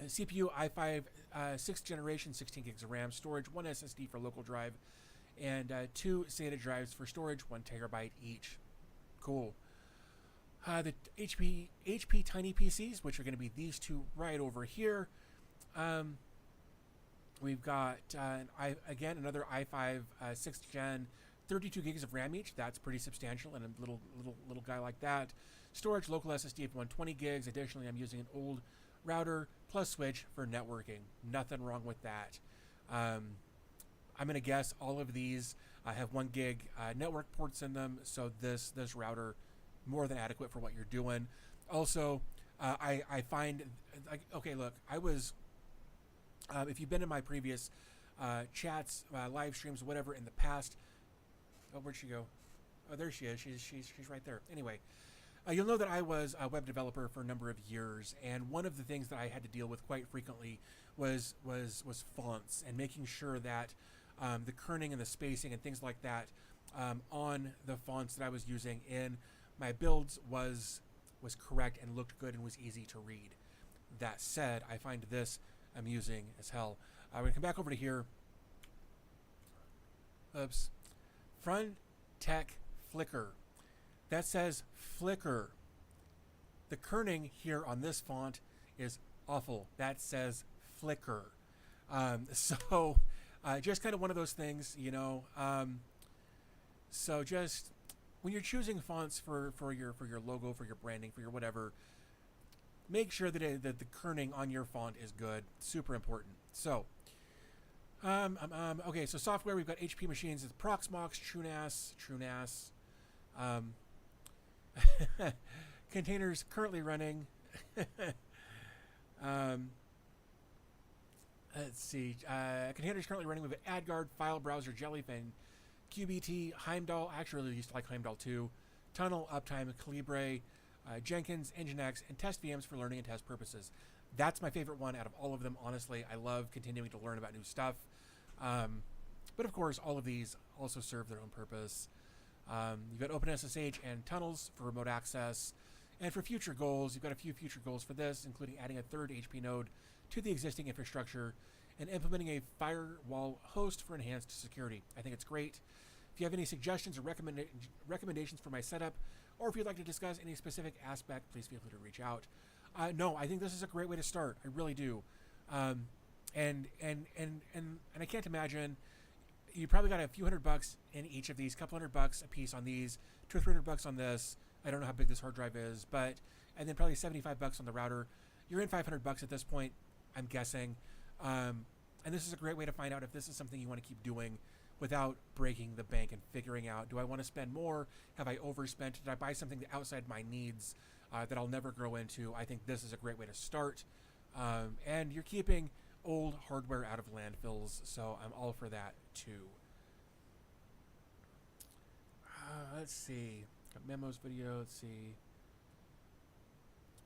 CPU i5 6th generation, 16 gigs of RAM, storage, 1 SSD for local drive, and 2 SATA drives for storage, 1 terabyte each. Cool. The HP Tiny PCs, which are going to be these 2 right over here. We've got another i5 6th gen, 32 gigs of RAM each. That's pretty substantial, and a little guy like that. Storage, local SSD of 120 gigs. Additionally, I'm using an old router plus switch for networking. Nothing wrong with that. I'm going to guess all of these have 1 gig network ports in them, so this router more than adequate for what you're doing. Also, I find, like, okay, look, I was, if you've been in my previous chats, live streams, whatever in the past, oh, where'd she go? Oh, there she is. She's right there. Anyway, you'll know that I was a web developer for a number of years, and one of the things that I had to deal with quite frequently was fonts and making sure that the kerning and the spacing and things like that on the fonts that I was using in my builds was correct and looked good and was easy to read. That said, I find this amusing as hell. We're going to come back over to here. Oops. Front Tech Flicker. That says Flicker. The kerning here on this font is awful. That says Flicker. So just kind of one of those things, you know. So just when you're choosing fonts for your logo, for your branding, for your whatever, make sure that the kerning on your font is good. Super important. So okay, so software, we've got HP machines, it's Proxmox, TrueNAS, containers currently running. Let's see, containers currently running with AdGuard, File Browser, Jellyfin, QBT, Heimdall, I actually really used to like Heimdall too, Tunnel, Uptime, Calibre, Jenkins, Nginx, and test VMs for learning and test purposes. That's my favorite one out of all of them, honestly. I love continuing to learn about new stuff. But of course, all of these also serve their own purpose. You've got OpenSSH and tunnels for remote access. And for future goals, you've got a few future goals for this, including adding a 3rd HP node to the existing infrastructure and implementing a firewall host for enhanced security. I think it's great. If you have any suggestions or recommendations for my setup, or if you'd like to discuss any specific aspect, please feel free to reach out. No, I think this is a great way to start. I really do. And I can't imagine, you probably got a few $100 in each of these, couple $100 a piece on these, $200 or $300 on this. I don't know how big this hard drive is, but, and then probably $75 on the router. You're in $500 at this point, I'm guessing. And this is a great way to find out if this is something you want to keep doing without breaking the bank and figuring out, do I want to spend more? Have I overspent? Did I buy something outside my needs that I'll never grow into? I think this is a great way to start. And you're keeping old hardware out of landfills, so I'm all for that too. Let's see. Got memos video. Let's see.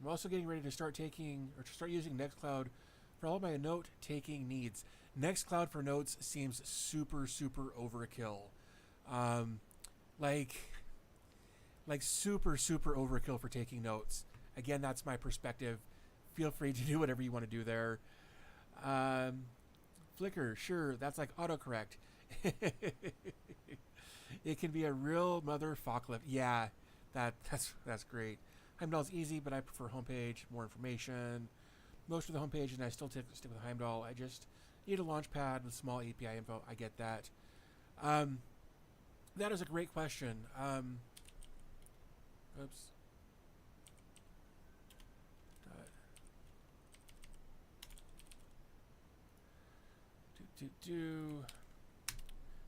I'm also getting ready to start using Nextcloud for all of my note-taking needs. Nextcloud for notes seems super overkill. Like super overkill for taking notes. Again, that's my perspective. Feel free to do whatever you want to do there. Flickr, sure, that's like autocorrect. It can be a real mother forklift. Yeah, that's great. Heimdall's easy, but I prefer homepage, more information. Most of the homepage, and I still stick with Heimdall. I just need a launch pad with small API info. I get that. That is a great question. Oops.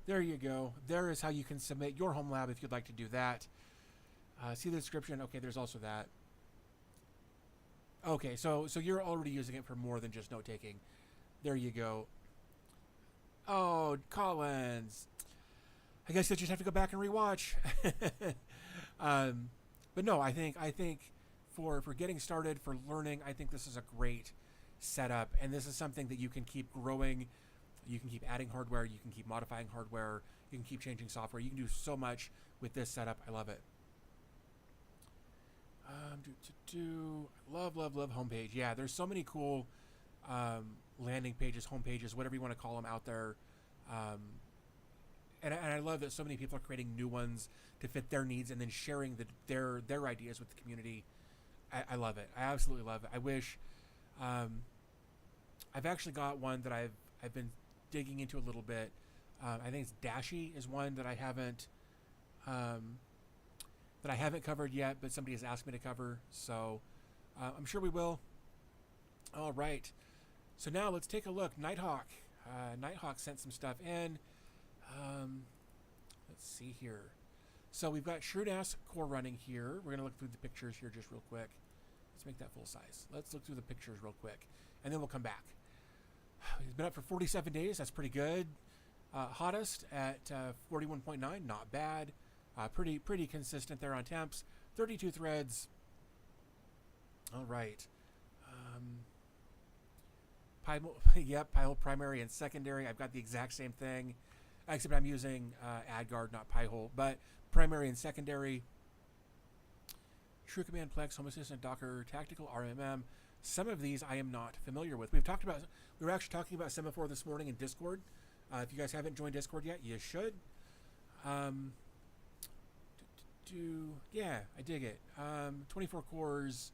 There you go. There is how you can submit your Homelab if you'd like to do that. See the description. Okay, there's also that. Okay, so you're already using it for more than just note-taking. There you go. Oh, Collins. I guess you'll just have to go back and rewatch. But no, I think for getting started, for learning, I think this is a great setup, and this is something that you can keep growing. You can keep adding hardware. You can keep modifying hardware. You can keep changing software. You can do so much with this setup. I love it. Love homepage. Yeah, there's so many cool landing pages, home pages, whatever you want to call them out there. And I love that so many people are creating new ones to fit their needs and then sharing their ideas with the community. I love it. I absolutely love it. I wish I've actually got one that I've been digging into a little bit. I think it's Dashi is one that I haven't covered yet, but somebody has asked me to cover, so I'm sure we will. All right. So now let's take a look. Nighthawk. Nighthawk sent some stuff in. Let's see here. So we've got Shrewd-ass core running here. We're going to look through the pictures here just real quick. Let's make that full size. Let's look through the pictures real quick, and then we'll come back. He's been up for 47 days. That's pretty good. Hottest at 41.9. Not bad. Pretty consistent there on temps. 32 threads. All right. Pi-hole primary and secondary. I've got the exact same thing, except I'm using AdGuard, not Pi-hole, but primary and secondary. True Command Plex, Home Assistant, Docker, Tactical, RMM. Some of these I am not familiar with. We were actually talking about Semaphore this morning in Discord. If you guys haven't joined Discord yet, you should. Yeah, I dig it. 24 cores,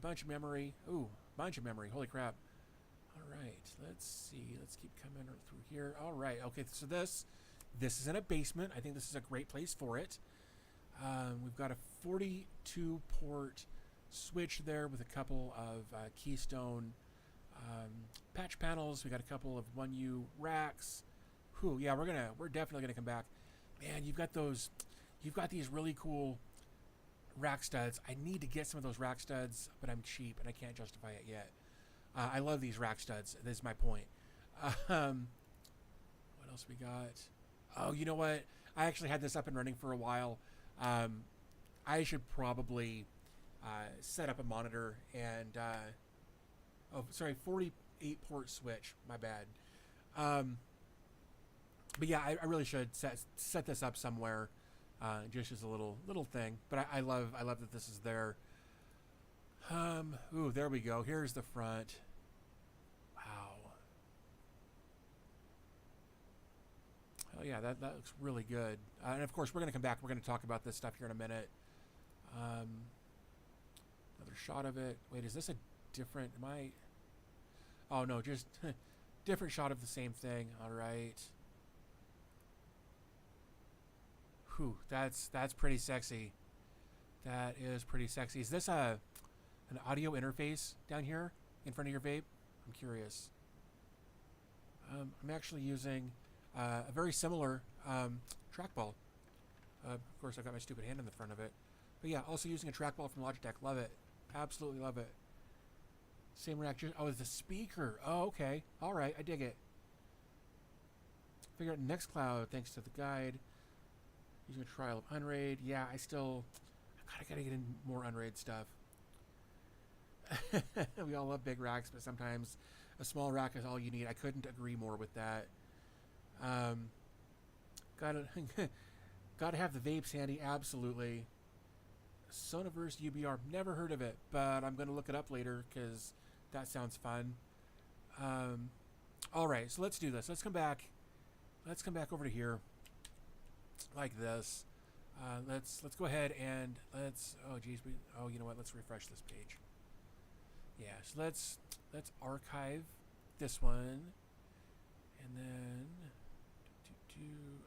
bunch of memory. Ooh, bunch of memory. Holy crap. All right, let's see. Let's keep coming through here. All right, okay, so this is in a basement. I think this is a great place for it. We've got a 42 port switch there with a couple of Keystone patch panels. We got a couple of 1U racks. Yeah, we're definitely gonna come back. Man, you've got these really cool rack studs. I need to get some of those rack studs, but I'm cheap and I can't justify it yet. I love these rack studs. This is my point. What else we got? Oh, you know what? I actually had this up and running for a while. I should probably set up a monitor and 48 port switch. My bad. But yeah, I really should set this up somewhere, just as a little thing. But I love that this is there. Ooh, there we go. Here's the front. Wow. Oh yeah, that looks really good. And of course, we're gonna come back. We're gonna talk about this stuff here in a minute. Another shot of it. Wait, is this a different? Oh no, just different shot of the same thing. All right. Whew, that's pretty sexy. That is pretty sexy. Is this an audio interface down here in front of your vape? I'm curious. I'm actually using a very similar trackball. Of course, I've got my stupid hand in the front of it. But yeah, also using a trackball from Logitech. Love it. Absolutely love it. Same reaction. Oh, it's the speaker. Oh, okay. All right, I dig it. Figure out Nextcloud thanks to the guide. Using a trial of Unraid. Yeah, I gotta get in more Unraid stuff. We all love big racks, but sometimes a small rack is all you need. I couldn't agree more with that. Gotta have the vapes handy, absolutely. Sonoverse UBR, never heard of it, but I'm gonna look it up later because that sounds fun. All right, so let's do this. Let's come back over to here, like this. Let's go ahead and you know what? Let's refresh this page. Yeah, so let's archive this one, and then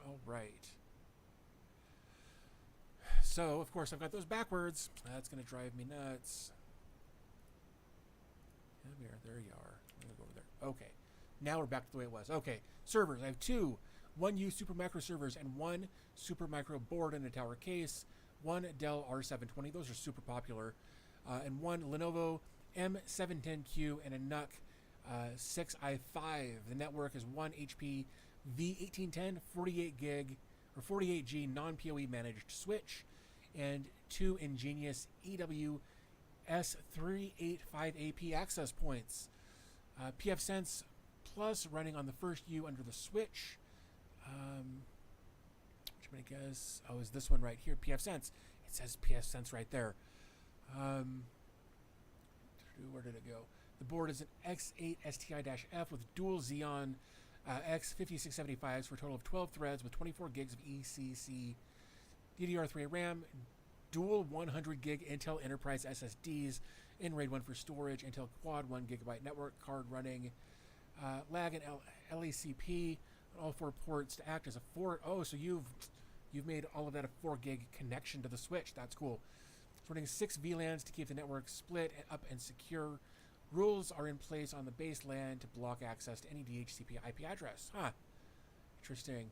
all right. So of course I've got those backwards. That's gonna drive me nuts. Come here, there you are. I'm gonna go over there. Okay, now we're back to the way it was. Okay, servers. I have two 1U Supermicro servers and one Supermicro board in a tower case. One Dell R720. Those are super popular. And one Lenovo M710Q and a NUC 6i5. The network is one HP V1810 48 gig or 48G non-PoE managed switch and two Ingenious EW S385AP access points. PFSense Plus running on the first U under the switch. Which one I guess? Oh, is this one right here? PFSense. It says PFSense right there. Where did it go? The board is an X8 STI-F with dual Xeon X5675s for a total of 12 threads with 24 gigs of ECC DDR3 RAM, dual 100 gig Intel Enterprise SSDs, in RAID 1 for storage, Intel Quad 1 gigabyte network card running, lag and LACP on all four ports to act as a so you've made all of that a 4 gig connection to the switch. That's cool. Running 6 VLANs to keep the network split up and secure. Rules are in place on the base LAN to block access to any DHCP IP address. Huh. Interesting.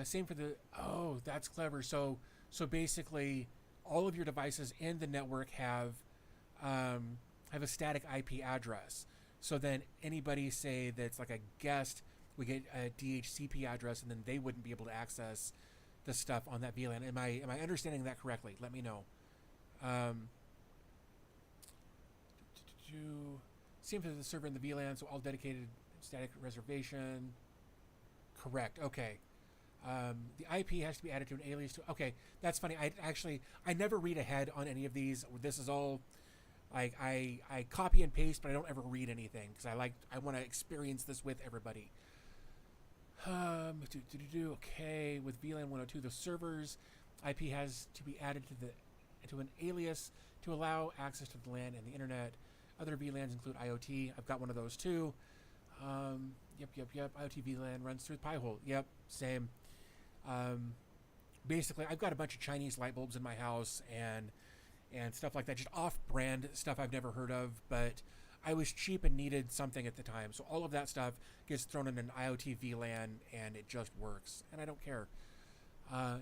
Same for the... Oh, that's clever. So basically, all of your devices in the network have a static IP address. So then anybody, say that's like a guest, we get a DHCP address, and then they wouldn't be able to access the stuff on that VLAN. Am I understanding that correctly? Let me know. Same for the server in the VLAN, so all dedicated static reservation. Correct. Okay. The IP has to be added to an alias. Okay, that's funny. I never read ahead on any of these. This is all like I copy and paste, but I don't ever read anything because I want to experience this with everybody. Okay, with VLAN 102, the server's IP has to be added to an alias to allow access to the LAN and the internet. Other VLANs include IoT. I've got one of those too. Yep. IoT VLAN runs through Pi-hole. Yep, same. Basically, I've got a bunch of Chinese light bulbs in my house and stuff like that. Just off-brand stuff I've never heard of, but I was cheap and needed something at the time. So all of that stuff gets thrown in an IoT VLAN, and it just works. And I don't care.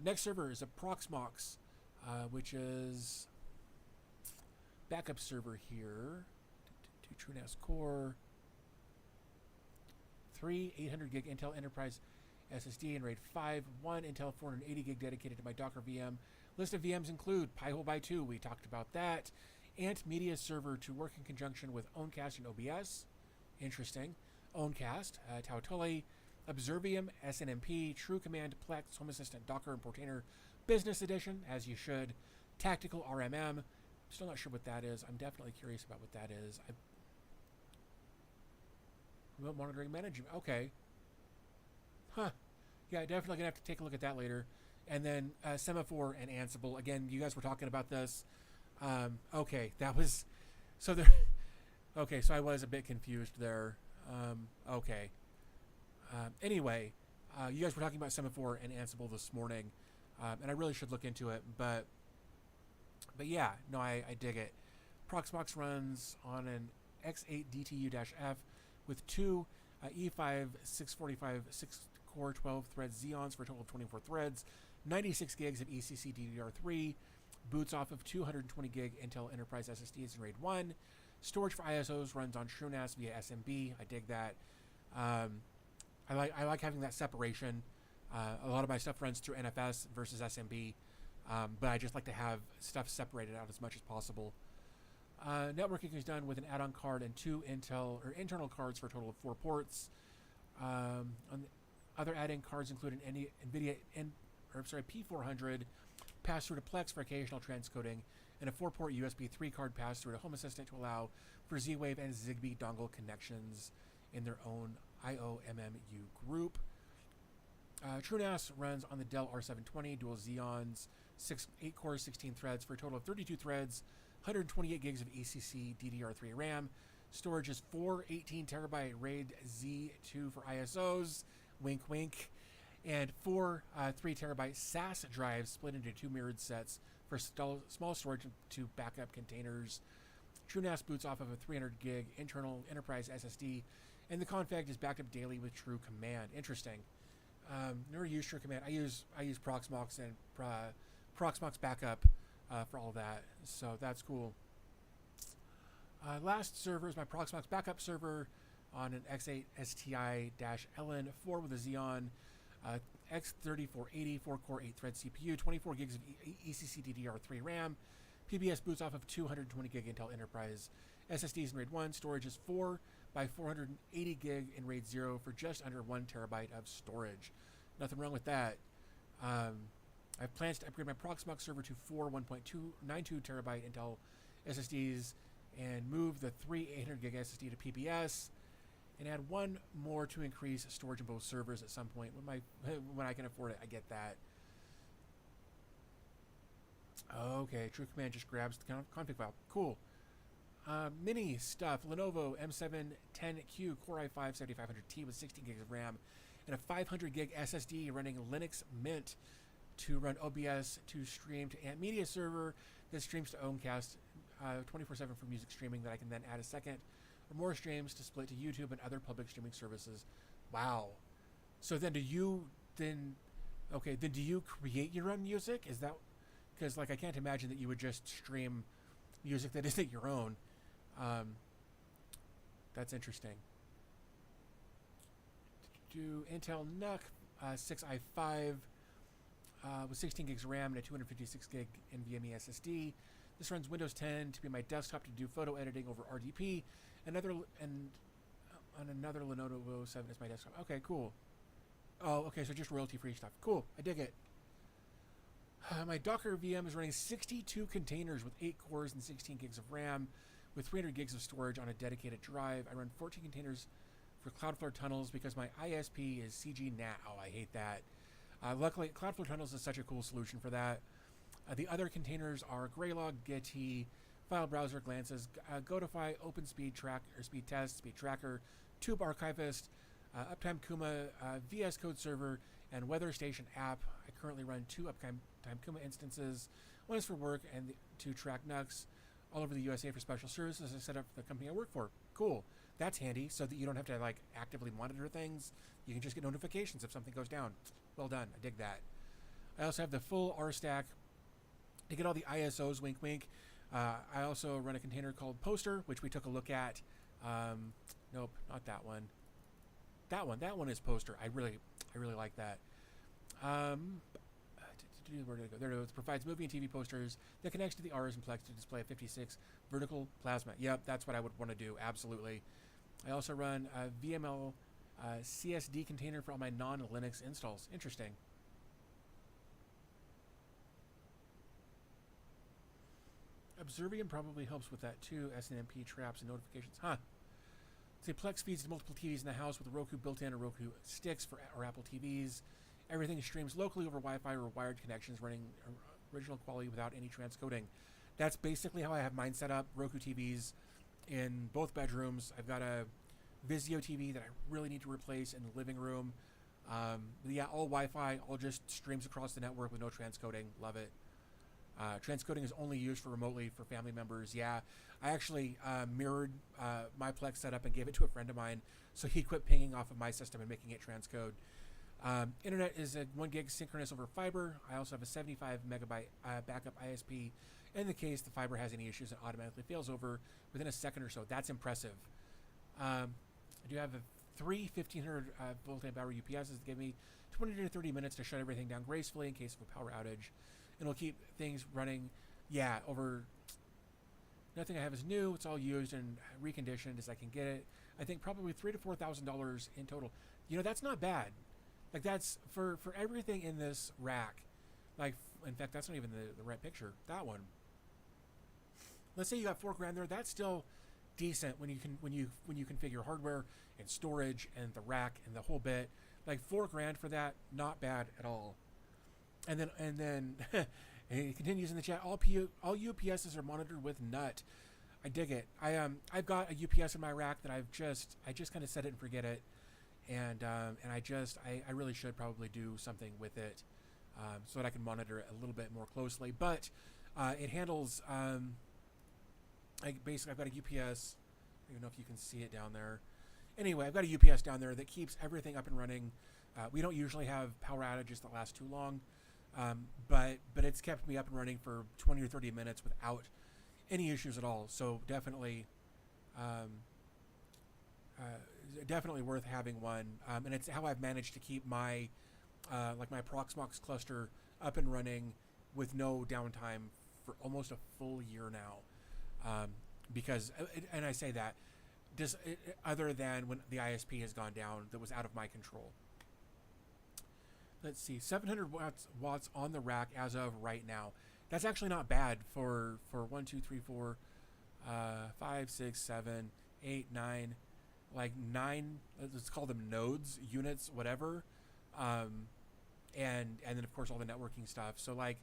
Next server is a Proxmox, which is backup server here. 2 TrueNAS Core. 3 800 gig Intel Enterprise SSD and RAID 5. 1 Intel 480 gig dedicated to my Docker VM. List of VMs include Pi-hole by 2. We talked about that. Ant Media Server to work in conjunction with Owncast and OBS. Interesting. Owncast, Tautoli, Observium, SNMP, True Command, Plex, Home Assistant, Docker, and Portainer Business Edition, as you should. Tactical RMM. Still not sure what that is. I'm definitely curious about what that is. Remote monitoring management. Okay. Huh. Yeah, definitely going to have to take a look at that later. And then Semaphore and Ansible. Again, you guys were talking about this. Okay, that was... So there... Okay, so I was a bit confused there. Okay. Anyway, you guys were talking about Semaphore and Ansible this morning. And I really should look into it. But yeah, no, I dig it. Proxmox runs on an X8 DTU-F with 2 E5 645 6-core 12-thread Xeons for a total of 24 threads, 96 gigs of ECC DDR3, boots off of 220 gig Intel Enterprise SSDs in RAID 1. Storage for ISOs runs on TrueNAS via SMB. I dig that. I like having that separation. A lot of my stuff runs through NFS versus SMB, but I just like to have stuff separated out as much as possible. Networking is done with an add-on card and 2 internal cards for a total of 4 ports. Other add-in cards include an NVIDIA P400 pass-through to Plex for occasional transcoding, and a 4-port USB 3 card pass-through to Home Assistant to allow for Z-Wave and Zigbee dongle connections in their own IOMMU group. TrueNAS runs on the Dell R720 dual Xeons, 8 cores, 16 threads for a total of 32 threads, 128 gigs of ECC DDR3 RAM. Storage is 4 18 terabyte RAID Z2 for ISOs, wink wink, and 4 3 terabyte SAS drives split into 2 mirrored sets for small storage to backup containers. TrueNAS boots off of a 300 gig internal enterprise SSD, and the config is backed up daily with True Command. Interesting. Never used True Command. I use Proxmox and Proxmox backup for all that, so that's cool. Last server is my Proxmox backup server on an X8 STI-LN4 with a Xeon X3480 4-core 8-thread CPU, 24 gigs of ECC DDR3 RAM. PBS boots off of 220 gig Intel Enterprise SSDs in RAID 1. Storage is 4 by 480 gig in RAID 0 for just under 1 terabyte of storage. Nothing wrong with that. I have plans to upgrade my Proxmox server to 4 1.292 terabyte Intel SSDs and move the 3 800 gig SSD to PBS and add 1 more to increase storage in both servers at some point when I can afford it. I get that. Okay, True Command just grabs the config file. Cool. Mini stuff. Lenovo M710Q Core i5 7500T with 16 gigs of RAM and a 500 gig SSD running Linux Mint to run OBS to stream to Ant Media Server. This streams to Ohmcast 24/7 for music streaming that I can then add a second or more streams to split to YouTube and other public streaming services. Wow. So then do you create your own music? Is that because like I can't imagine that you would just stream music that isn't your own. That's interesting. Do Intel NUC 6i5 with 16 gigs RAM and a 256 gig NVMe SSD. This runs Windows 10 to be my desktop to do photo editing over RDP. On another Lenovo 7 is my desktop. Okay, cool. Oh, okay, so just royalty-free stuff. Cool, I dig it. My Docker VM is running 62 containers with 8 cores and 16 gigs of RAM with 300 gigs of storage on a dedicated drive. I run 14 containers for Cloudflare tunnels because my ISP is CG now. Oh, I hate that. Luckily, Cloudflare tunnels is such a cool solution for that. The other containers are Graylog, Getty, File Browser, Glances, Godify, Open Speed Track or Speed Test, Speed Tracker, Tube Archivist, Uptime Kuma, VS Code Server, and Weather Station app. I currently run 2 Uptime Kuma instances. One is for work and to track NUCs all over the USA for special services I set up for the company I work for. Cool. That's handy so that you don't have to like actively monitor things. You can just get notifications if something goes down. Well done. I dig that. I also have the full RStack to get all the ISOs, wink wink. I also run a container called Poster, which we took a look at. Nope, not that one. That one is Poster. I really like that. Where did it go? There it goes. It provides movie and TV posters that connects to the Rs and Plex to display a 56 vertical plasma. Yep, that's what I would want to do. Absolutely. I also run a VML CSD container for all my non-Linux installs. Interesting. Observium probably helps with that too. SNMP traps and notifications. Huh. Say Plex feeds to multiple TVs in the house with Roku built-in or Roku sticks or Apple TVs. Everything streams locally over Wi-Fi or wired connections running original quality without any transcoding. That's basically how I have mine set up. Roku TVs in both bedrooms. I've got a Vizio TV that I really need to replace in the living room. Yeah, all Wi-Fi, all just streams across the network with no transcoding. Love it. Transcoding is only used for remotely for family members. Yeah, I actually mirrored my Plex setup and gave it to a friend of mine so he quit pinging off of my system and making it transcode. Internet is a 1 gig synchronous over fiber. I also have a 75 megabyte backup ISP. In the case the fiber has any issues, it automatically fails over within a second or so. That's impressive. I do have 3 1500 volt amp hour UPSs that give me 20 to 30 minutes to shut everything down gracefully in case of a power outage. It'll keep things running. Yeah, over. Nothing I have is new. It's all used and reconditioned as I can get it. I think probably $3,000 to $4,000 in total. You know, that's not bad. Like that's for everything in this rack. Like, in fact, that's not even the right picture. That one. Let's say you got $4,000 there. That's still decent when you configure hardware and storage and the rack and the whole bit. Like $4,000 for that, not bad at all. And then it continues in the chat. All UPSs are monitored with NUT. I dig it. I've got a UPS in my rack that I just kind of set it and forget it. And I really should probably do something with it so that I can monitor it a little bit more closely. But it handles. I've got a UPS. I don't even know if you can see it down there. Anyway, I've got a UPS down there that keeps everything up and running. We don't usually have power outages that last too long, but it's kept me up and running for 20 or 30 minutes without any issues at all. So definitely. Definitely worth having one, and it's how I've managed to keep my my Proxmox cluster up and running with no downtime for almost a full year now. Because, and I say that, other than when the ISP has gone down, that was out of my control. Let's see, 700 watts on the rack as of right now. That's actually not bad for 1, 2, 3, 4, 5, 6, 7, 8, 9. Like 9, let's call them nodes, units, whatever, and then of course all the networking stuff. So like,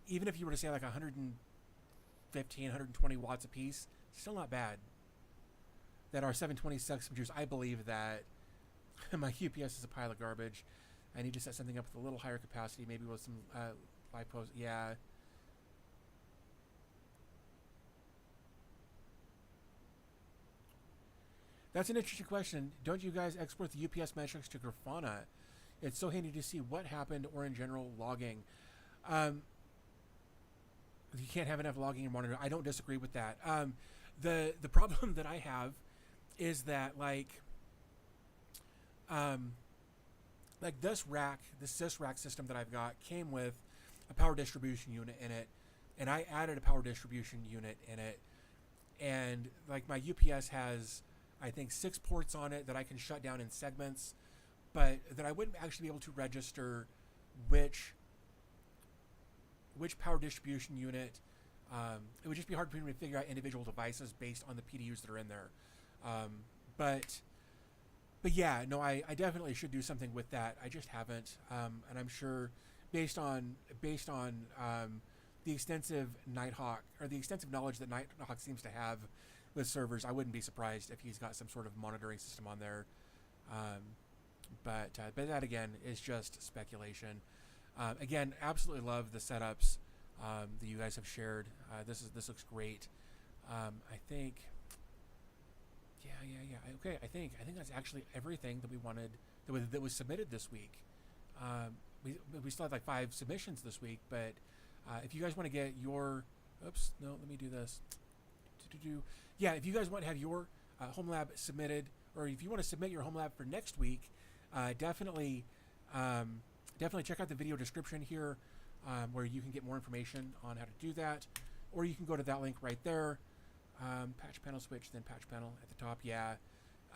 even if you were to say like 115, 120 watts a piece, still not bad. That our 726 computers, I believe that my UPS is a pile of garbage. I need to set something up with a little higher capacity, maybe with some live post. Yeah. That's an interesting question. Don't you guys export the UPS metrics to Grafana? It's so handy to see what happened or in general logging. Um, you can't have enough logging in monitor. I don't disagree with that. The problem that I have is that this sys rack system that I've got came with a power distribution unit in it, and I added a power distribution unit in it, and like my UPS has, I think, 6 ports on it that I can shut down in segments, but that I wouldn't actually be able to register which power distribution unit. It would just be hard for me to figure out individual devices based on the PDUs that are in there. But yeah, no, I definitely should do something with that. I just haven't, and I'm sure based on the extensive Nighthawk, or the extensive knowledge that Nighthawk seems to have with servers, I wouldn't be surprised if he's got some sort of monitoring system on there. But that again is just speculation. Again, absolutely love the setups that you guys have shared. This looks great. I think, yeah. Okay, I think that's actually everything that we wanted that was submitted this week. We still have like 5 submissions this week, but if you guys want to get your, oops, no, let me do this. Yeah, if you guys want to have your Homelab submitted, or if you want to submit your Homelab for next week, definitely check out the video description here, where you can get more information on how to do that, or you can go to that link right there. Patch panel switch, then patch panel at the top. Yeah.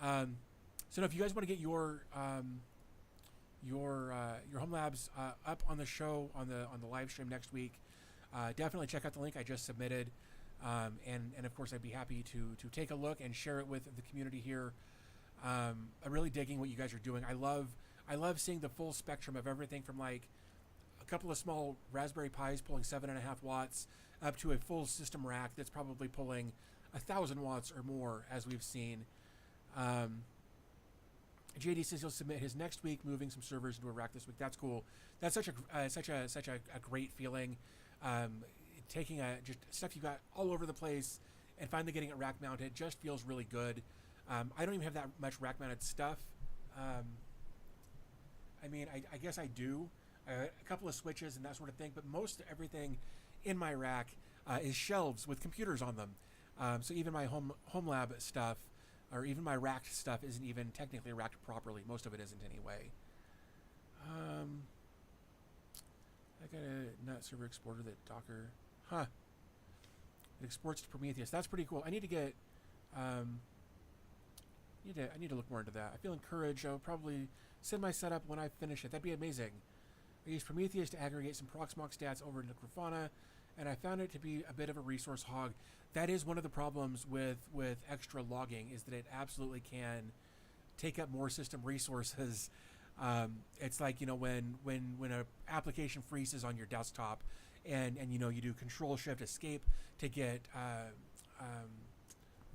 So if you guys want to get your Homelabs up on the show on the live stream next week, definitely check out the link I just submitted, and of course I'd be happy to take a look and share it with the community here. I'm really digging what you guys are doing. I love seeing the full spectrum of everything from like a couple of small Raspberry Pis pulling 7.5 watts up to a full system rack that's probably pulling 1,000 watts or more, as we've seen. JD says he'll submit his next week, moving some servers into a rack this week. That's cool. That's such a great feeling. Taking just stuff you got all over the place and finally getting it rack mounted just feels really good. I don't even have that much rack mounted stuff. I mean, I guess I do. A couple of switches and that sort of thing, but most everything in my rack is shelves with computers on them. So even my Homelab stuff, or even my racked stuff, isn't even technically racked properly. Most of it isn't anyway. I got a NUT server exporter that Docker, it exports to Prometheus. That's pretty cool. I need to get, I need to look more into that. I feel encouraged. I'll probably send my setup when I finish it. That'd be amazing. I used Prometheus to aggregate some Proxmox stats over into Grafana, and I found it to be a bit of a resource hog. That is one of the problems with extra logging, is that it absolutely can take up more system resources. It's like, when an application freezes on your desktop, and you do Control Shift Escape to get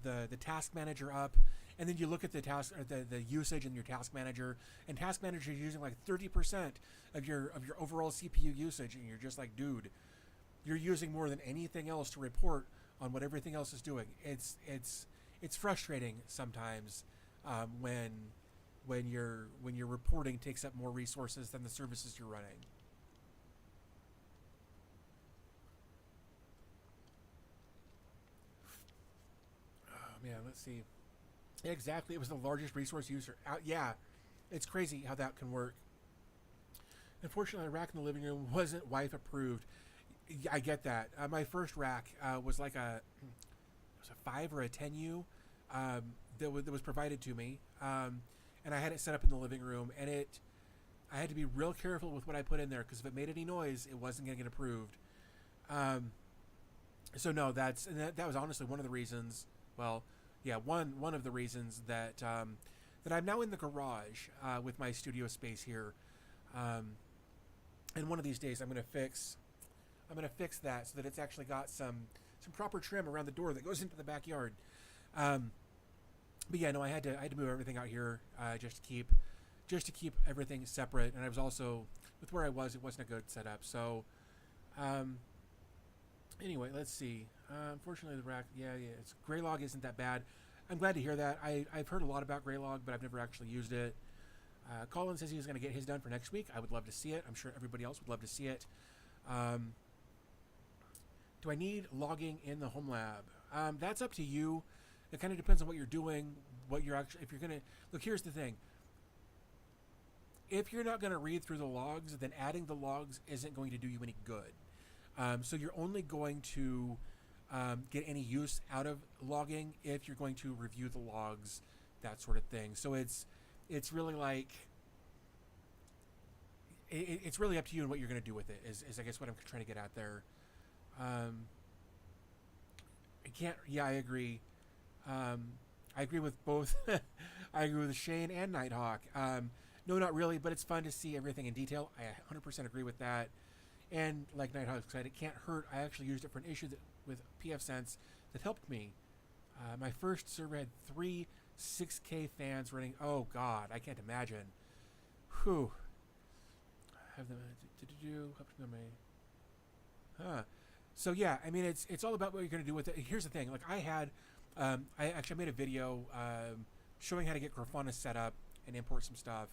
the task manager up, and then you look at the task, or the usage in your task manager, and task manager is using like 30% of your overall CPU usage, and you're just like, dude, you're using more than anything else to report on what everything else is doing. It's frustrating sometimes when your reporting takes up more resources than the services you're running. Oh man, let's see. Exactly, it was the largest resource user out. Yeah, it's crazy how that can work. Unfortunately, a rack in the living room wasn't wife approved. I get that. My first rack was like it was a 5 or a 10U that was provided to me, and I had it set up in the living room, and I had to be real careful with what I put in there, because if it made any noise, it wasn't going to get approved. So no, that was honestly one of the reasons. Well, yeah, one of the reasons that I'm now in the garage with my studio space here, and one of these days I'm going to fix that so that it's actually got some proper trim around the door that goes into the backyard. But yeah, no, I had to move everything out here just to keep everything separate, and I was also, with where I was, it wasn't a good setup. So anyway, let's see. Unfortunately, the rack, yeah, it's Greylog isn't that bad. I'm glad to hear that. I've heard a lot about Graylog, but I've never actually used it. Colin says he's going to get his done for next week. I would love to see it. I'm sure everybody else would love to see it. Do I need logging in the Homelab? That's up to you. It kind of depends on what you're doing, what you're actually, if you're going to, look, here's the thing. If you're not going to read through the logs, then adding the logs isn't going to do you any good. So you're only going to get any use out of logging if you're going to review the logs, that sort of thing. So it's really like, it's really up to you and what you're going to do with it is I guess what I'm trying to get at there. I agree. I agree with both. I agree with Shane and Nighthawk. No, not really, but it's fun to see everything in detail. I 100% agree with that. And like Nighthawk said, it can't hurt. I actually used it for an issue with PFSense that helped me. My first server had 3 6K fans running. Oh God, I can't imagine. Whew. Have them So yeah, I mean it's all about what you're going to do with it. Here's the thing. Like I actually made a video showing how to get Grafana set up and import some stuff.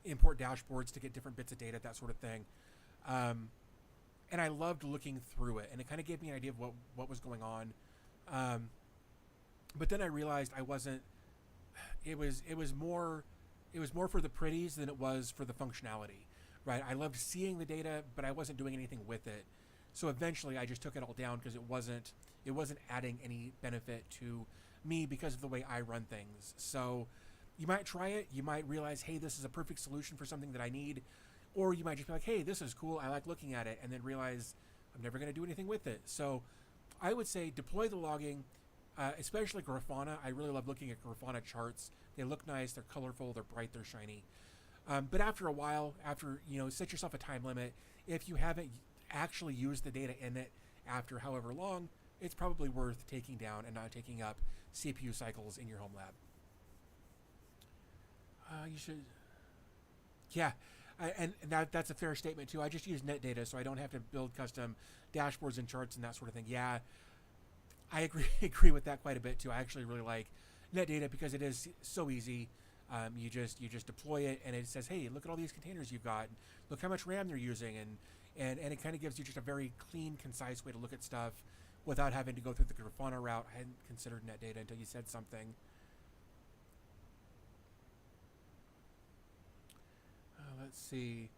Import dashboards to get different bits of data, that sort of thing. And I loved looking through it, and it kind of gave me an idea of what was going on. But then I realized I wasn't. It was more for the pretties than it was for the functionality, right? I loved seeing the data, but I wasn't doing anything with it. So eventually, I just took it all down because it wasn't adding any benefit to me because of the way I run things. So you might try it. You might realize, hey, this is a perfect solution for something that I need. Or you might just be like, hey, this is cool. I like looking at it. And then realize I'm never going to do anything with it. So I would say deploy the logging, especially Grafana. I really love looking at Grafana charts. They look nice. They're colorful. They're bright. They're shiny. But after a while, set yourself a time limit. If you haven't actually used the data in it after however long, it's probably worth taking down and not taking up CPU cycles in your home lab. You should, yeah, and that's a fair statement too. I just use net data, so I don't have to build custom dashboards and charts and that sort of thing. Yeah, I agree with that quite a bit too. I actually really like net data because it is so easy. You just deploy it, and it says, hey, look at all these containers you've got. Look how much RAM they're using, and it kind of gives you just a very clean, concise way to look at stuff without having to go through the Grafana route. I hadn't considered net data until you said something. Let's see.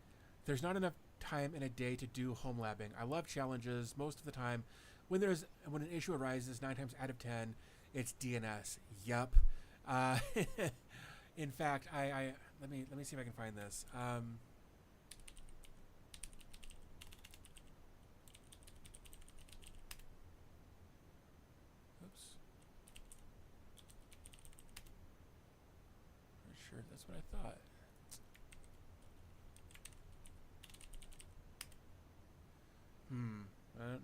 There's not enough time in a day to do home labbing. I love challenges. Most of the time, when an issue arises, 9 times out of 10, it's DNS. Yup. In fact, let me see if I can find this. Oops. Pretty sure that's what I thought.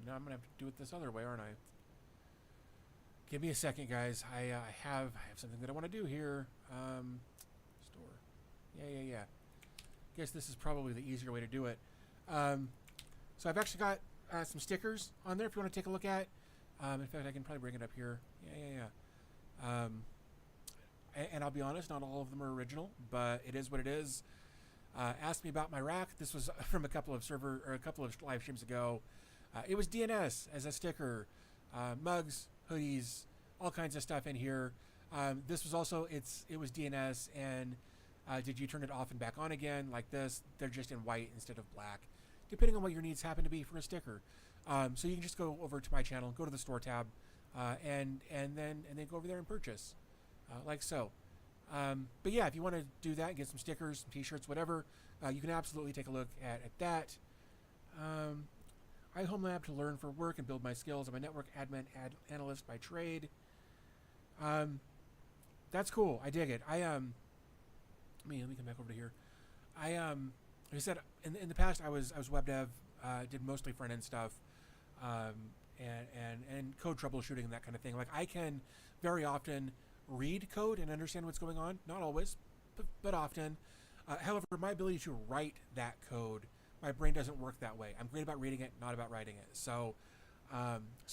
Now I'm gonna have to do it this other way, aren't I? Give me a second, guys. I have something that I want to do here. Store. Yeah. Guess this is probably the easier way to do it. So I've actually got some stickers on there if you want to take a look at. In fact, I can probably bring it up here. Yeah. And I'll be honest, not all of them are original, but it is what it is. Asked me about my rack. This was from a couple of live streams ago. It was DNS as a sticker, mugs, hoodies, all kinds of stuff in here. This was also it was DNS, and did you turn it off and back on again like this? They're just in white instead of black, depending on what your needs happen to be for a sticker. So you can just go over to my channel, go to the store tab, and then go over there and purchase, like so. But yeah, if you want to do that, get some stickers, some t-shirts, whatever, you can absolutely take a look at that. I homelab to learn for work and build my skills. I'm a network admin analyst by trade. That's cool. I dig it. Let me come back over to here. Like I said, in the past, I was web dev, did mostly front end stuff, and code troubleshooting and that kind of thing. Like I can very often read code and understand what's going on. Not always, but often. However, my ability to write that code, my brain doesn't work that way. I'm great about reading it, not about writing it. So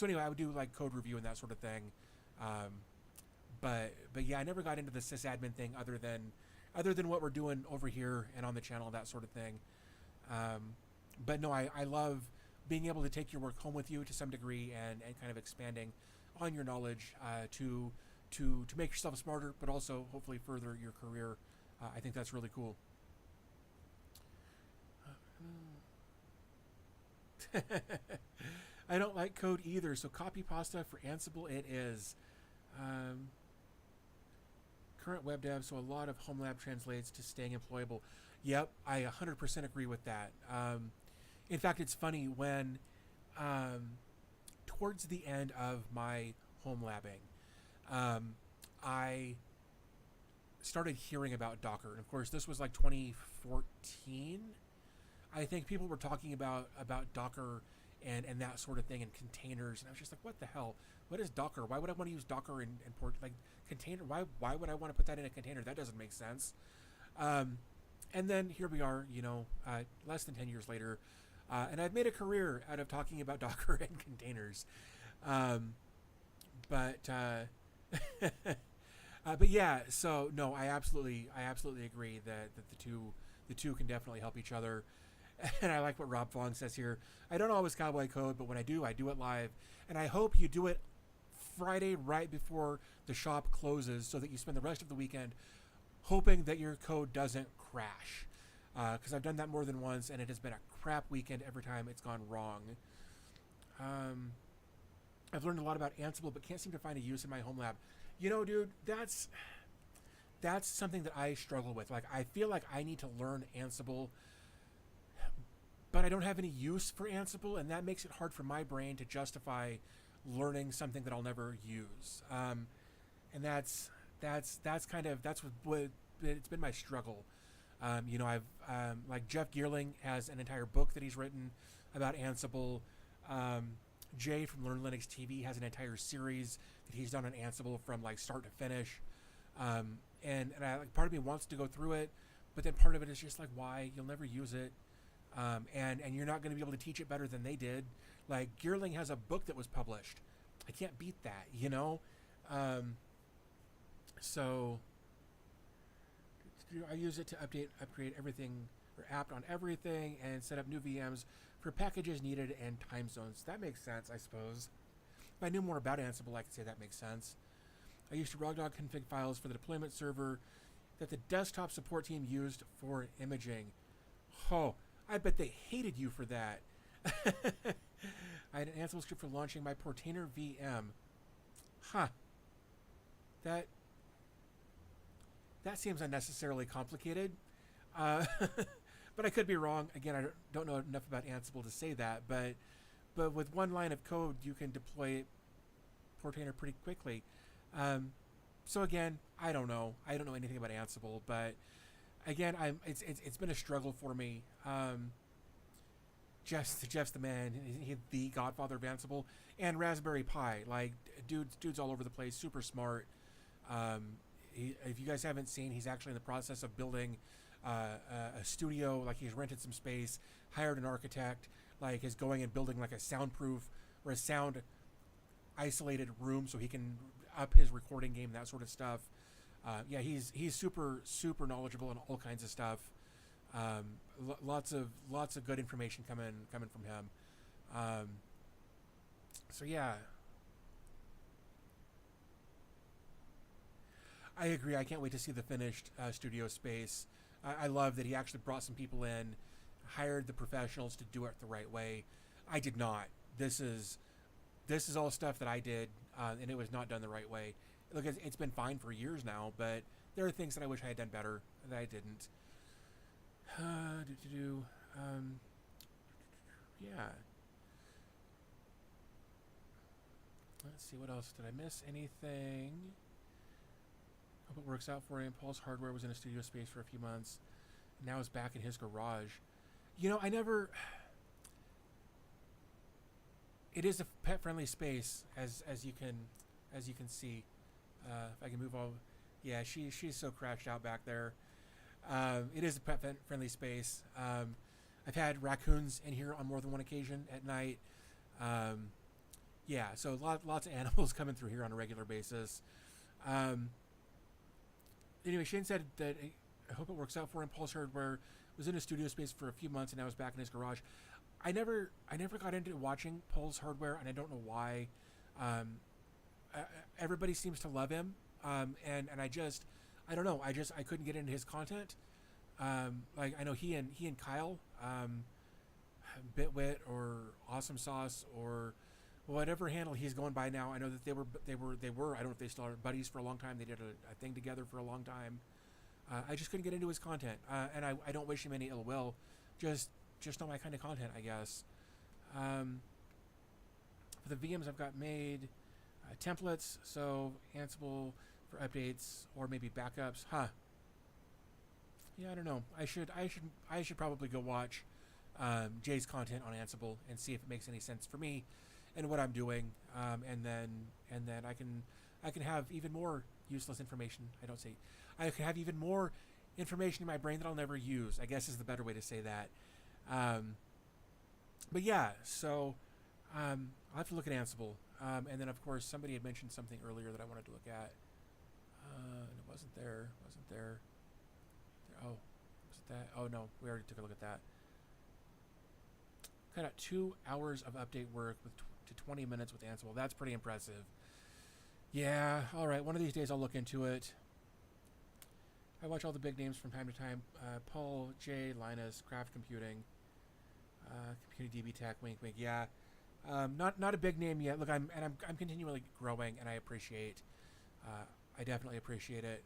anyway, I would do like code review and that sort of thing. but yeah, I never got into the sysadmin thing other than what we're doing over here and on the channel, that sort of thing. But no, I love being able to take your work home with you to some degree and kind of expanding on your knowledge to make yourself smarter, but also hopefully further your career. I think that's really cool. I don't like code either, so copy pasta for Ansible it is. Um, Current web dev, so a lot of Homelab translates to staying employable. Yep, I 100% agree with that. In fact, it's funny when towards the end of my Homelabbing, I started hearing about Docker. And of course, this was like 2014. I think people were talking about Docker and that sort of thing and containers. And I was just like, what the hell? What is Docker? Why would I want to use Docker and port like container? Why would I want to put that in a container? That doesn't make sense. And then here we are, less than 10 years later, and I've made a career out of talking about Docker and containers. But yeah, so no, I absolutely agree that the two can definitely help each other. And I like what Rob Fong says here. I don't always cowboy code, but when I do it live. And I hope you do it Friday right before the shop closes so that you spend the rest of the weekend hoping that your code doesn't crash. Because I've done that more than once, and it has been a crap weekend every time it's gone wrong. I've learned a lot about Ansible, but can't seem to find a use in my home lab. Dude, that's something that I struggle with. Like, I feel like I need to learn Ansible, but I don't have any use for Ansible, and that makes it hard for my brain to justify learning something that I'll never use. And that's what it's been my struggle. I've like Jeff Geerling has an entire book that he's written about Ansible. Jay from Learn Linux TV has an entire series that he's done on Ansible from like start to finish. And I, like, part of me wants to go through it, but then part of it is just like, why? You'll never use it. And you're not going to be able to teach it better than they did. Like, Geerling has a book that was published. I can't beat that, So I use it to upgrade everything, or apt on everything, and set up new VMs for packages needed and time zones. That makes sense, I suppose. If I knew more about Ansible, I could say that makes sense. I used to rogdog config files for the deployment server that the desktop support team used for imaging. Oh, I bet they hated you for that. I had an Ansible script for launching my Portainer VM. Huh. That seems unnecessarily complicated. But I could be wrong. Again, I don't know enough about Ansible to say that. But with one line of code, you can deploy Portainer pretty quickly. So again, I don't know. I don't know anything about Ansible, but again, it's been a struggle for me. Jeff's the man. He's the godfather of Ansible, and Raspberry Pi. Like, dude's all over the place. Super smart. If you guys haven't seen, he's actually in the process of building a studio. Like, he's rented some space, hired an architect. Like, is going and building like a soundproof or a sound isolated room so he can up his recording game, that sort of stuff. Yeah, he's super knowledgeable on all kinds of stuff. Lots of good information coming from him. So yeah, I agree. I can't wait to see the finished studio space. I love that he actually brought some people in, hired the professionals to do it the right way. I did not. This is all stuff that I did, and it was not done the right way. Look, it's been fine for years now, but there are things that I wish I had done better that I didn't. Yeah. Let's see, what else? Did I miss anything? Hope it works out for him. Paul's hardware was in a studio space for a few months. Now it's back in his garage. I never... It is a pet-friendly space, as you can see. If I can move all... Yeah, she's so crashed out back there. It is a pet-friendly space. I've had raccoons in here on more than one occasion at night. Yeah, so lots of animals coming through here on a regular basis. Um, anyway, Shane said that I hope it works out for him. Pulse Hardware was in a studio space for a few months, and now is back in his garage. I never got into watching Pulse Hardware, and I don't know why. Um, Everybody seems to love him, and I don't know. I couldn't get into his content. Like I know he and Kyle, Bitwit or Awesome Sauce or whatever handle he's going by now. I know that they were. I don't know if they still are buddies for a long time. They did a thing together for a long time. I just couldn't get into his content, and I don't wish him any ill will. Just not my kind of content, I guess. For the VMs I've got made, templates, so Ansible for updates or maybe backups. Yeah, I don't know. I should probably go watch Jay's content on Ansible and see if it makes any sense for me and what I'm doing, and then I can have even more useless information. I can have even more information in my brain that I'll never use, I guess is the better way to say that. But yeah, so I'll have to look at Ansible. And then, of course, somebody had mentioned something earlier that I wanted to look at. And it wasn't there. Oh, was it that? Oh, no, we already took a look at that. Cut out 2 hours of update work to 20 minutes with Ansible. That's pretty impressive. Yeah, all right. One of these days I'll look into it. I watch all the big names from time to time. Paul, Jay, Linus, Craft Computing, Computing DB Tech, wink, wink. Yeah, not a big name yet. Look, I'm continually growing, and I appreciate. I definitely appreciate it.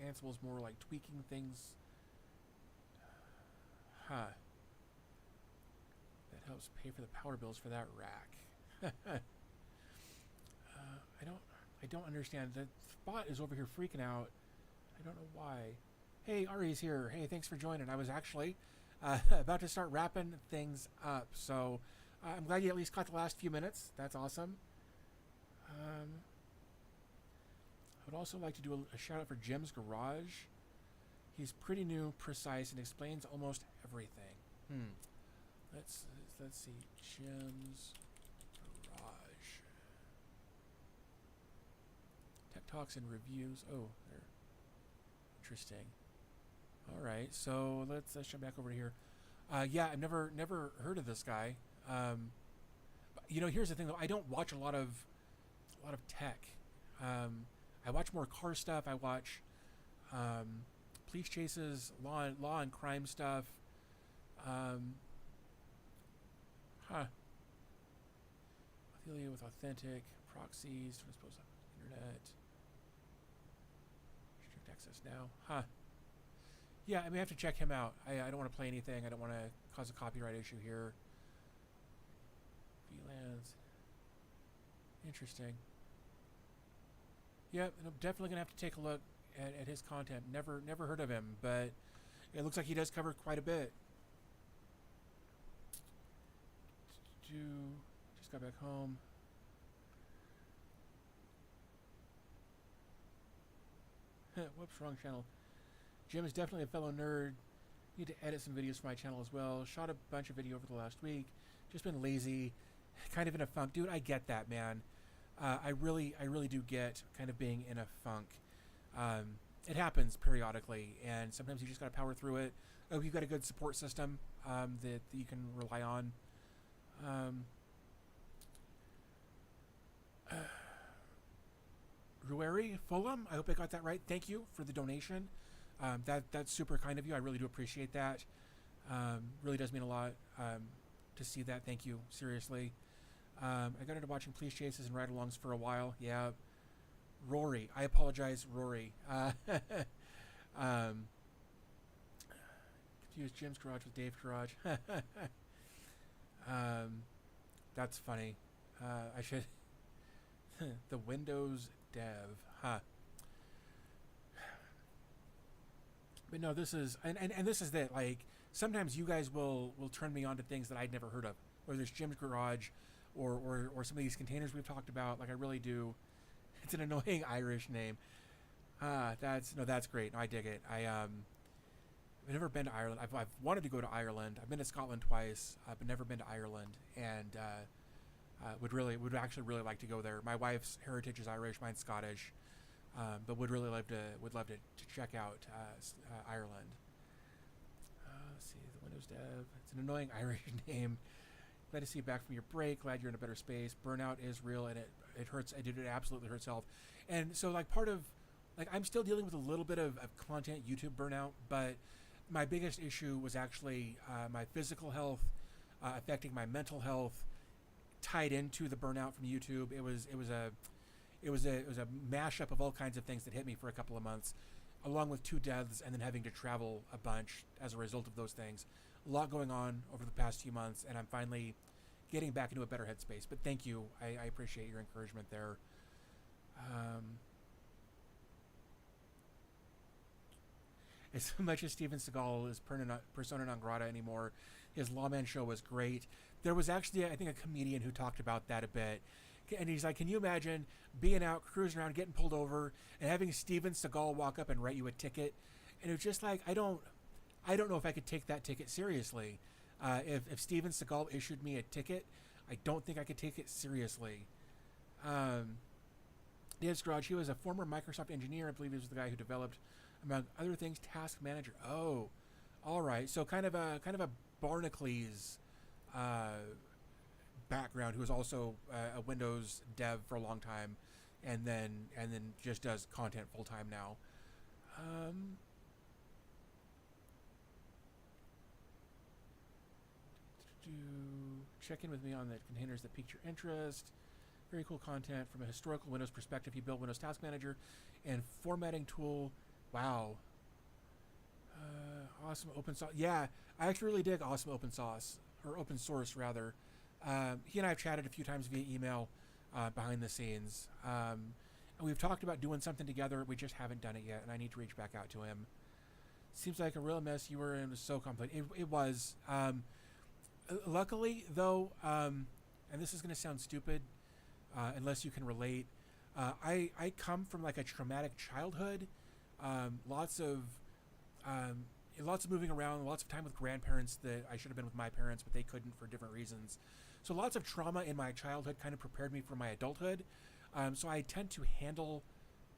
Ansible's more like tweaking things. That helps pay for the power bills for that rack. I don't understand. The bot is over here freaking out. I don't know why. Hey, Ari's here. Hey, thanks for joining. I was actually about to start wrapping things up, so I'm glad you at least caught the last few minutes. That's awesome. I would also like to do a shout out for Jim's Garage. He's pretty new, precise, and explains almost everything. Let's see. Jim's Garage. Tech Talks and Reviews. Oh, there. Interesting. All right, so let's jump back over here. Yeah, I've never heard of this guy. Here's the thing though. I don't watch a lot of tech. I watch more car stuff. I watch police chases, law and crime stuff. Affiliate with authentic proxies, transpose internet. Strict access now. Yeah, I may have to check him out. I don't want to play anything. I don't want to cause a copyright issue here. VLANs. Interesting. Yep, I'm definitely going to have to take a look at his content. Never heard of him, but it looks like he does cover quite a bit. Just got back home. Whoops, wrong channel. Jim is definitely a fellow nerd. Need to edit some videos for my channel as well. Shot a bunch of video over the last week. Just been lazy. Kind of in a funk. Dude, I get that, man. I really do get kind of being in a funk. It happens periodically, and sometimes you just got to power through it. I hope you've got a good support system that you can rely on. Rueri Fulham, I hope I got that right. Thank you for the donation. That's super kind of you. I really do appreciate that. Really does mean a lot to see that. Thank you. Seriously. I got into watching police chases and ride-alongs for a while. Yeah. Rory. I apologize, Rory. Confused Jim's Garage with Dave's Garage. That's funny. I should... the Windows dev. But no, this is... And this is that, like, sometimes you guys will turn me on to things that I'd never heard of. Whether it's Jim's Garage or some of these containers we've talked about. Like, I really do... It's an annoying Irish name. That's great. No, I dig it. I've never been to Ireland. I've wanted to go to Ireland. I've been to Scotland twice, but never been to Ireland. And would actually really like to go there. My wife's heritage is Irish, mine's Scottish, but would really love to check out Ireland. Let's see, the Windows Dev. It's an annoying Irish name. Glad to see you back from your break. Glad you're in a better space. Burnout is real, and it hurts. It absolutely hurts health. And so, like, part of, like, I'm still dealing with a little bit of content YouTube burnout, but my biggest issue was actually my physical health affecting my mental health, tied into the burnout from YouTube. It was a mashup of all kinds of things that hit me for a couple of months, along with 2 deaths and then having to travel a bunch as a result of those things. A lot going on over the past few months, and I'm finally getting back into a better headspace. But thank you. I appreciate your encouragement there. As much as Steven Seagal is persona non grata anymore, his Lawman show was great. There was actually, I think, a comedian who talked about that a bit. And he's like, can you imagine being out, cruising around, getting pulled over, and having Steven Seagal walk up and write you a ticket? And it was just like, I don't know if I could take that ticket seriously. If Steven Seagal issued me a ticket, I don't think I could take it seriously. Dave's Garage, he was a former Microsoft engineer. I believe he was the guy who developed, among other things, Task Manager. Oh, all right. So kind of a Barnacles background, who was also a Windows dev for a long time, and then just does content full time now. Check in with me on the containers that piqued your interest. Very cool content from a historical Windows perspective. He built Windows Task Manager and formatting tool. Wow. Awesome open source. Yeah, I actually really dig awesome open source, or open source rather. He and I have chatted a few times via email behind the scenes. And we've talked about doing something together. We just haven't done it yet, and I need to reach back out to him. Seems like a real mess you were in. It was so complex. It was. Luckily, though, and this is going to sound stupid unless you can relate, I come from like a traumatic childhood. Lots of moving around, lots of time with grandparents that I should have been with my parents, but they couldn't for different reasons. So lots of trauma in my childhood kind of prepared me for my adulthood. So I tend to handle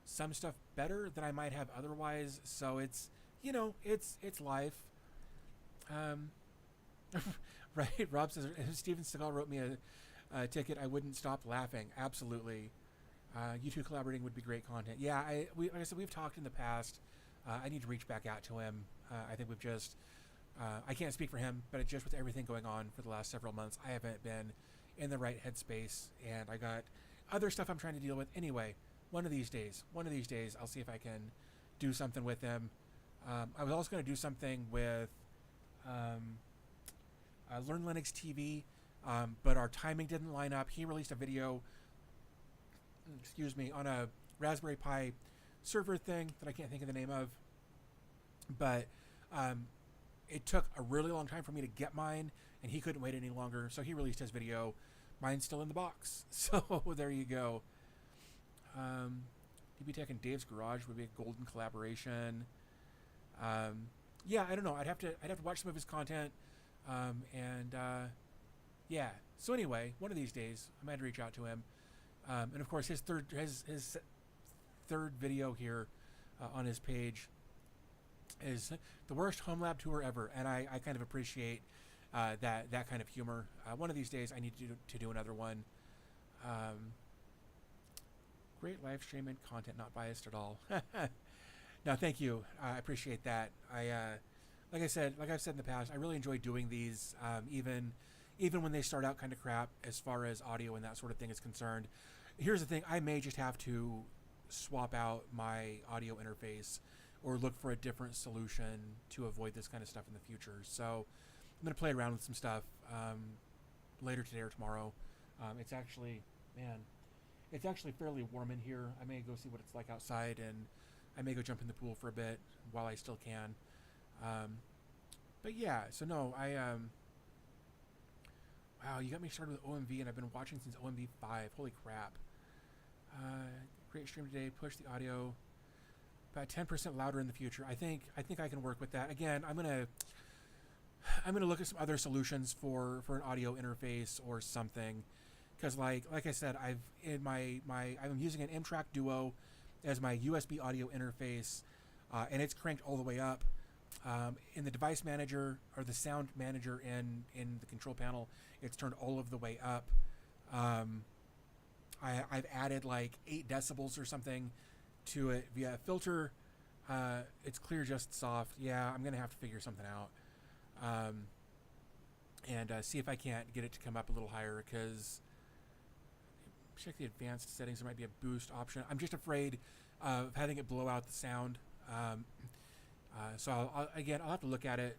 some stuff better than I might have otherwise. So it's life. Right, Rob says, if Steven Seagal wrote me a ticket, I wouldn't stop laughing. Absolutely. You two collaborating would be great content. Yeah, like I said, we've talked in the past. I need to reach back out to him. I think we've just, I can't speak for him, but just with everything going on for the last several months, I haven't been in the right headspace, and I got other stuff I'm trying to deal with. Anyway, one of these days, I'll see if I can do something with him. I was also going to do something with Learn Linux TV, but our timing didn't line up. He released a video, on a Raspberry Pi server thing that I can't think of the name of, but it took a really long time for me to get mine, and he couldn't wait any longer, so he released his video. Mine's still in the box, so there you go. DB Tech and Dave's Garage would be a golden collaboration. Yeah, I don't know. I'd have to watch some of his content. Yeah. So anyway, one of these days I might reach out to him. And of course, his third video here on his page is the worst Homelab tour ever, and I kind of appreciate that kind of humor. One of these days, I need to do another one. Great live streaming content, not biased at all. No, thank you. I appreciate that. Like I've said in the past, I really enjoy doing these, even when they start out kind of crap as far as audio and that sort of thing is concerned. Here's the thing, I may just have to swap out my audio interface or look for a different solution to avoid this kind of stuff in the future. So I'm going to play around with some stuff later today or tomorrow. It's actually fairly warm in here. I may go see what it's like outside, and I may go jump in the pool for a bit while I still can. But yeah, so no, wow, you got me started with OMV, and I've been watching since OMV 5. Holy crap. Great stream today. Push the audio about 10% louder in the future. I think I can work with that. Again, I'm gonna look at some other solutions for an audio interface or something because like I said, I'm using an M-Track Duo as my USB audio interface, and it's cranked all the way up. In the device manager or the sound manager in the control panel, it's turned all of the way up. I've added like 8 decibels or something to it via a filter. It's clear, just soft. Yeah, I'm gonna have to figure something out, and see if I can't get it to come up a little higher. Because check the advanced settings. There might be a boost option. I'm just afraid of having it blow out the sound. So I'll have to look at it.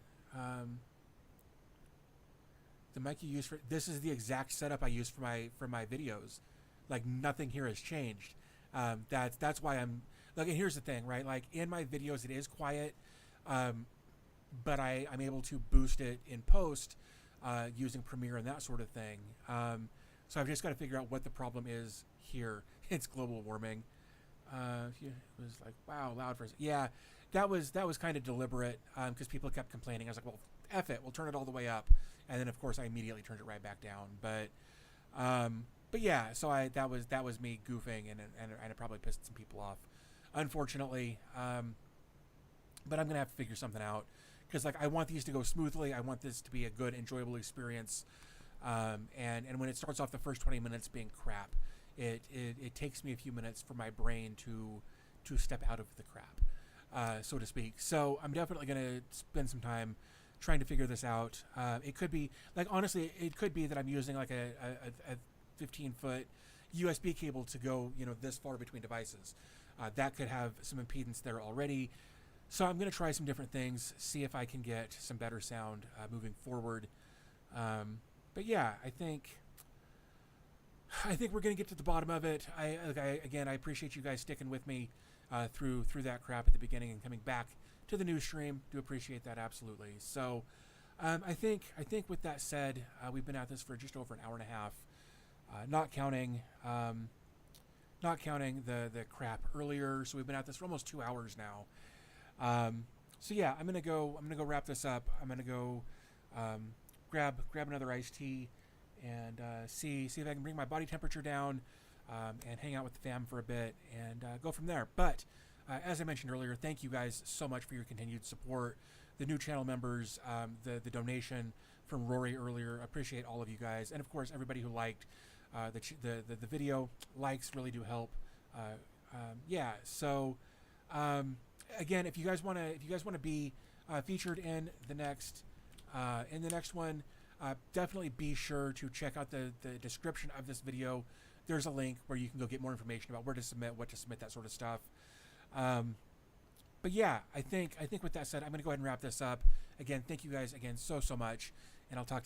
The mic you use for this is the exact setup I use for my videos. Like, nothing here has changed. That's why I'm like. And here's the thing, right? Like, in my videos, it is quiet, but I'm able to boost it in post using Premiere and that sort of thing. So I've just got to figure out what the problem is here. It's global warming. It was like, wow, loud for yeah. That was kind of deliberate, because people kept complaining. I was like, well, F it, we'll turn it all the way up. And then, of course, I immediately turned it right back down. But yeah, so that was me goofing, and it probably pissed some people off, unfortunately. But I'm gonna have to figure something out, because like, I want these to go smoothly. I want this to be a good, enjoyable experience. And when it starts off the first 20 minutes being crap, it takes me a few minutes for my brain to step out of the crap. So to speak. So I'm definitely going to spend some time trying to figure this out. It could be, like, honestly, it could be that I'm using like a 15-foot USB cable to go, this far between devices. That could have some impedance there already. So I'm going to try some different things, see if I can get some better sound moving forward. But yeah, I think we're going to get to the bottom of it. I appreciate you guys sticking with me through that crap at the beginning and coming back to the news stream. Do appreciate that, absolutely. So I think with that said, we've been at this for just over an hour and a half, not counting the crap earlier. So we've been at this for almost 2 hours now. So yeah, I'm gonna go wrap this up. I'm gonna go grab another iced tea and see if I can bring my body temperature down. And hang out with the fam for a bit and go from there. But as I mentioned earlier, thank you guys so much for your continued support. The new channel members, the donation from Rory earlier, appreciate all of you guys, and of course everybody who liked the video. Likes really do help. Yeah. So again, if you guys want to be featured in the next one, definitely be sure to check out the description of this video. There's a link where you can go get more information about where to submit, what to submit, that sort of stuff. But yeah, I think with that said, I'm going to go ahead and wrap this up. Again, thank you guys again so much, and I'll talk to you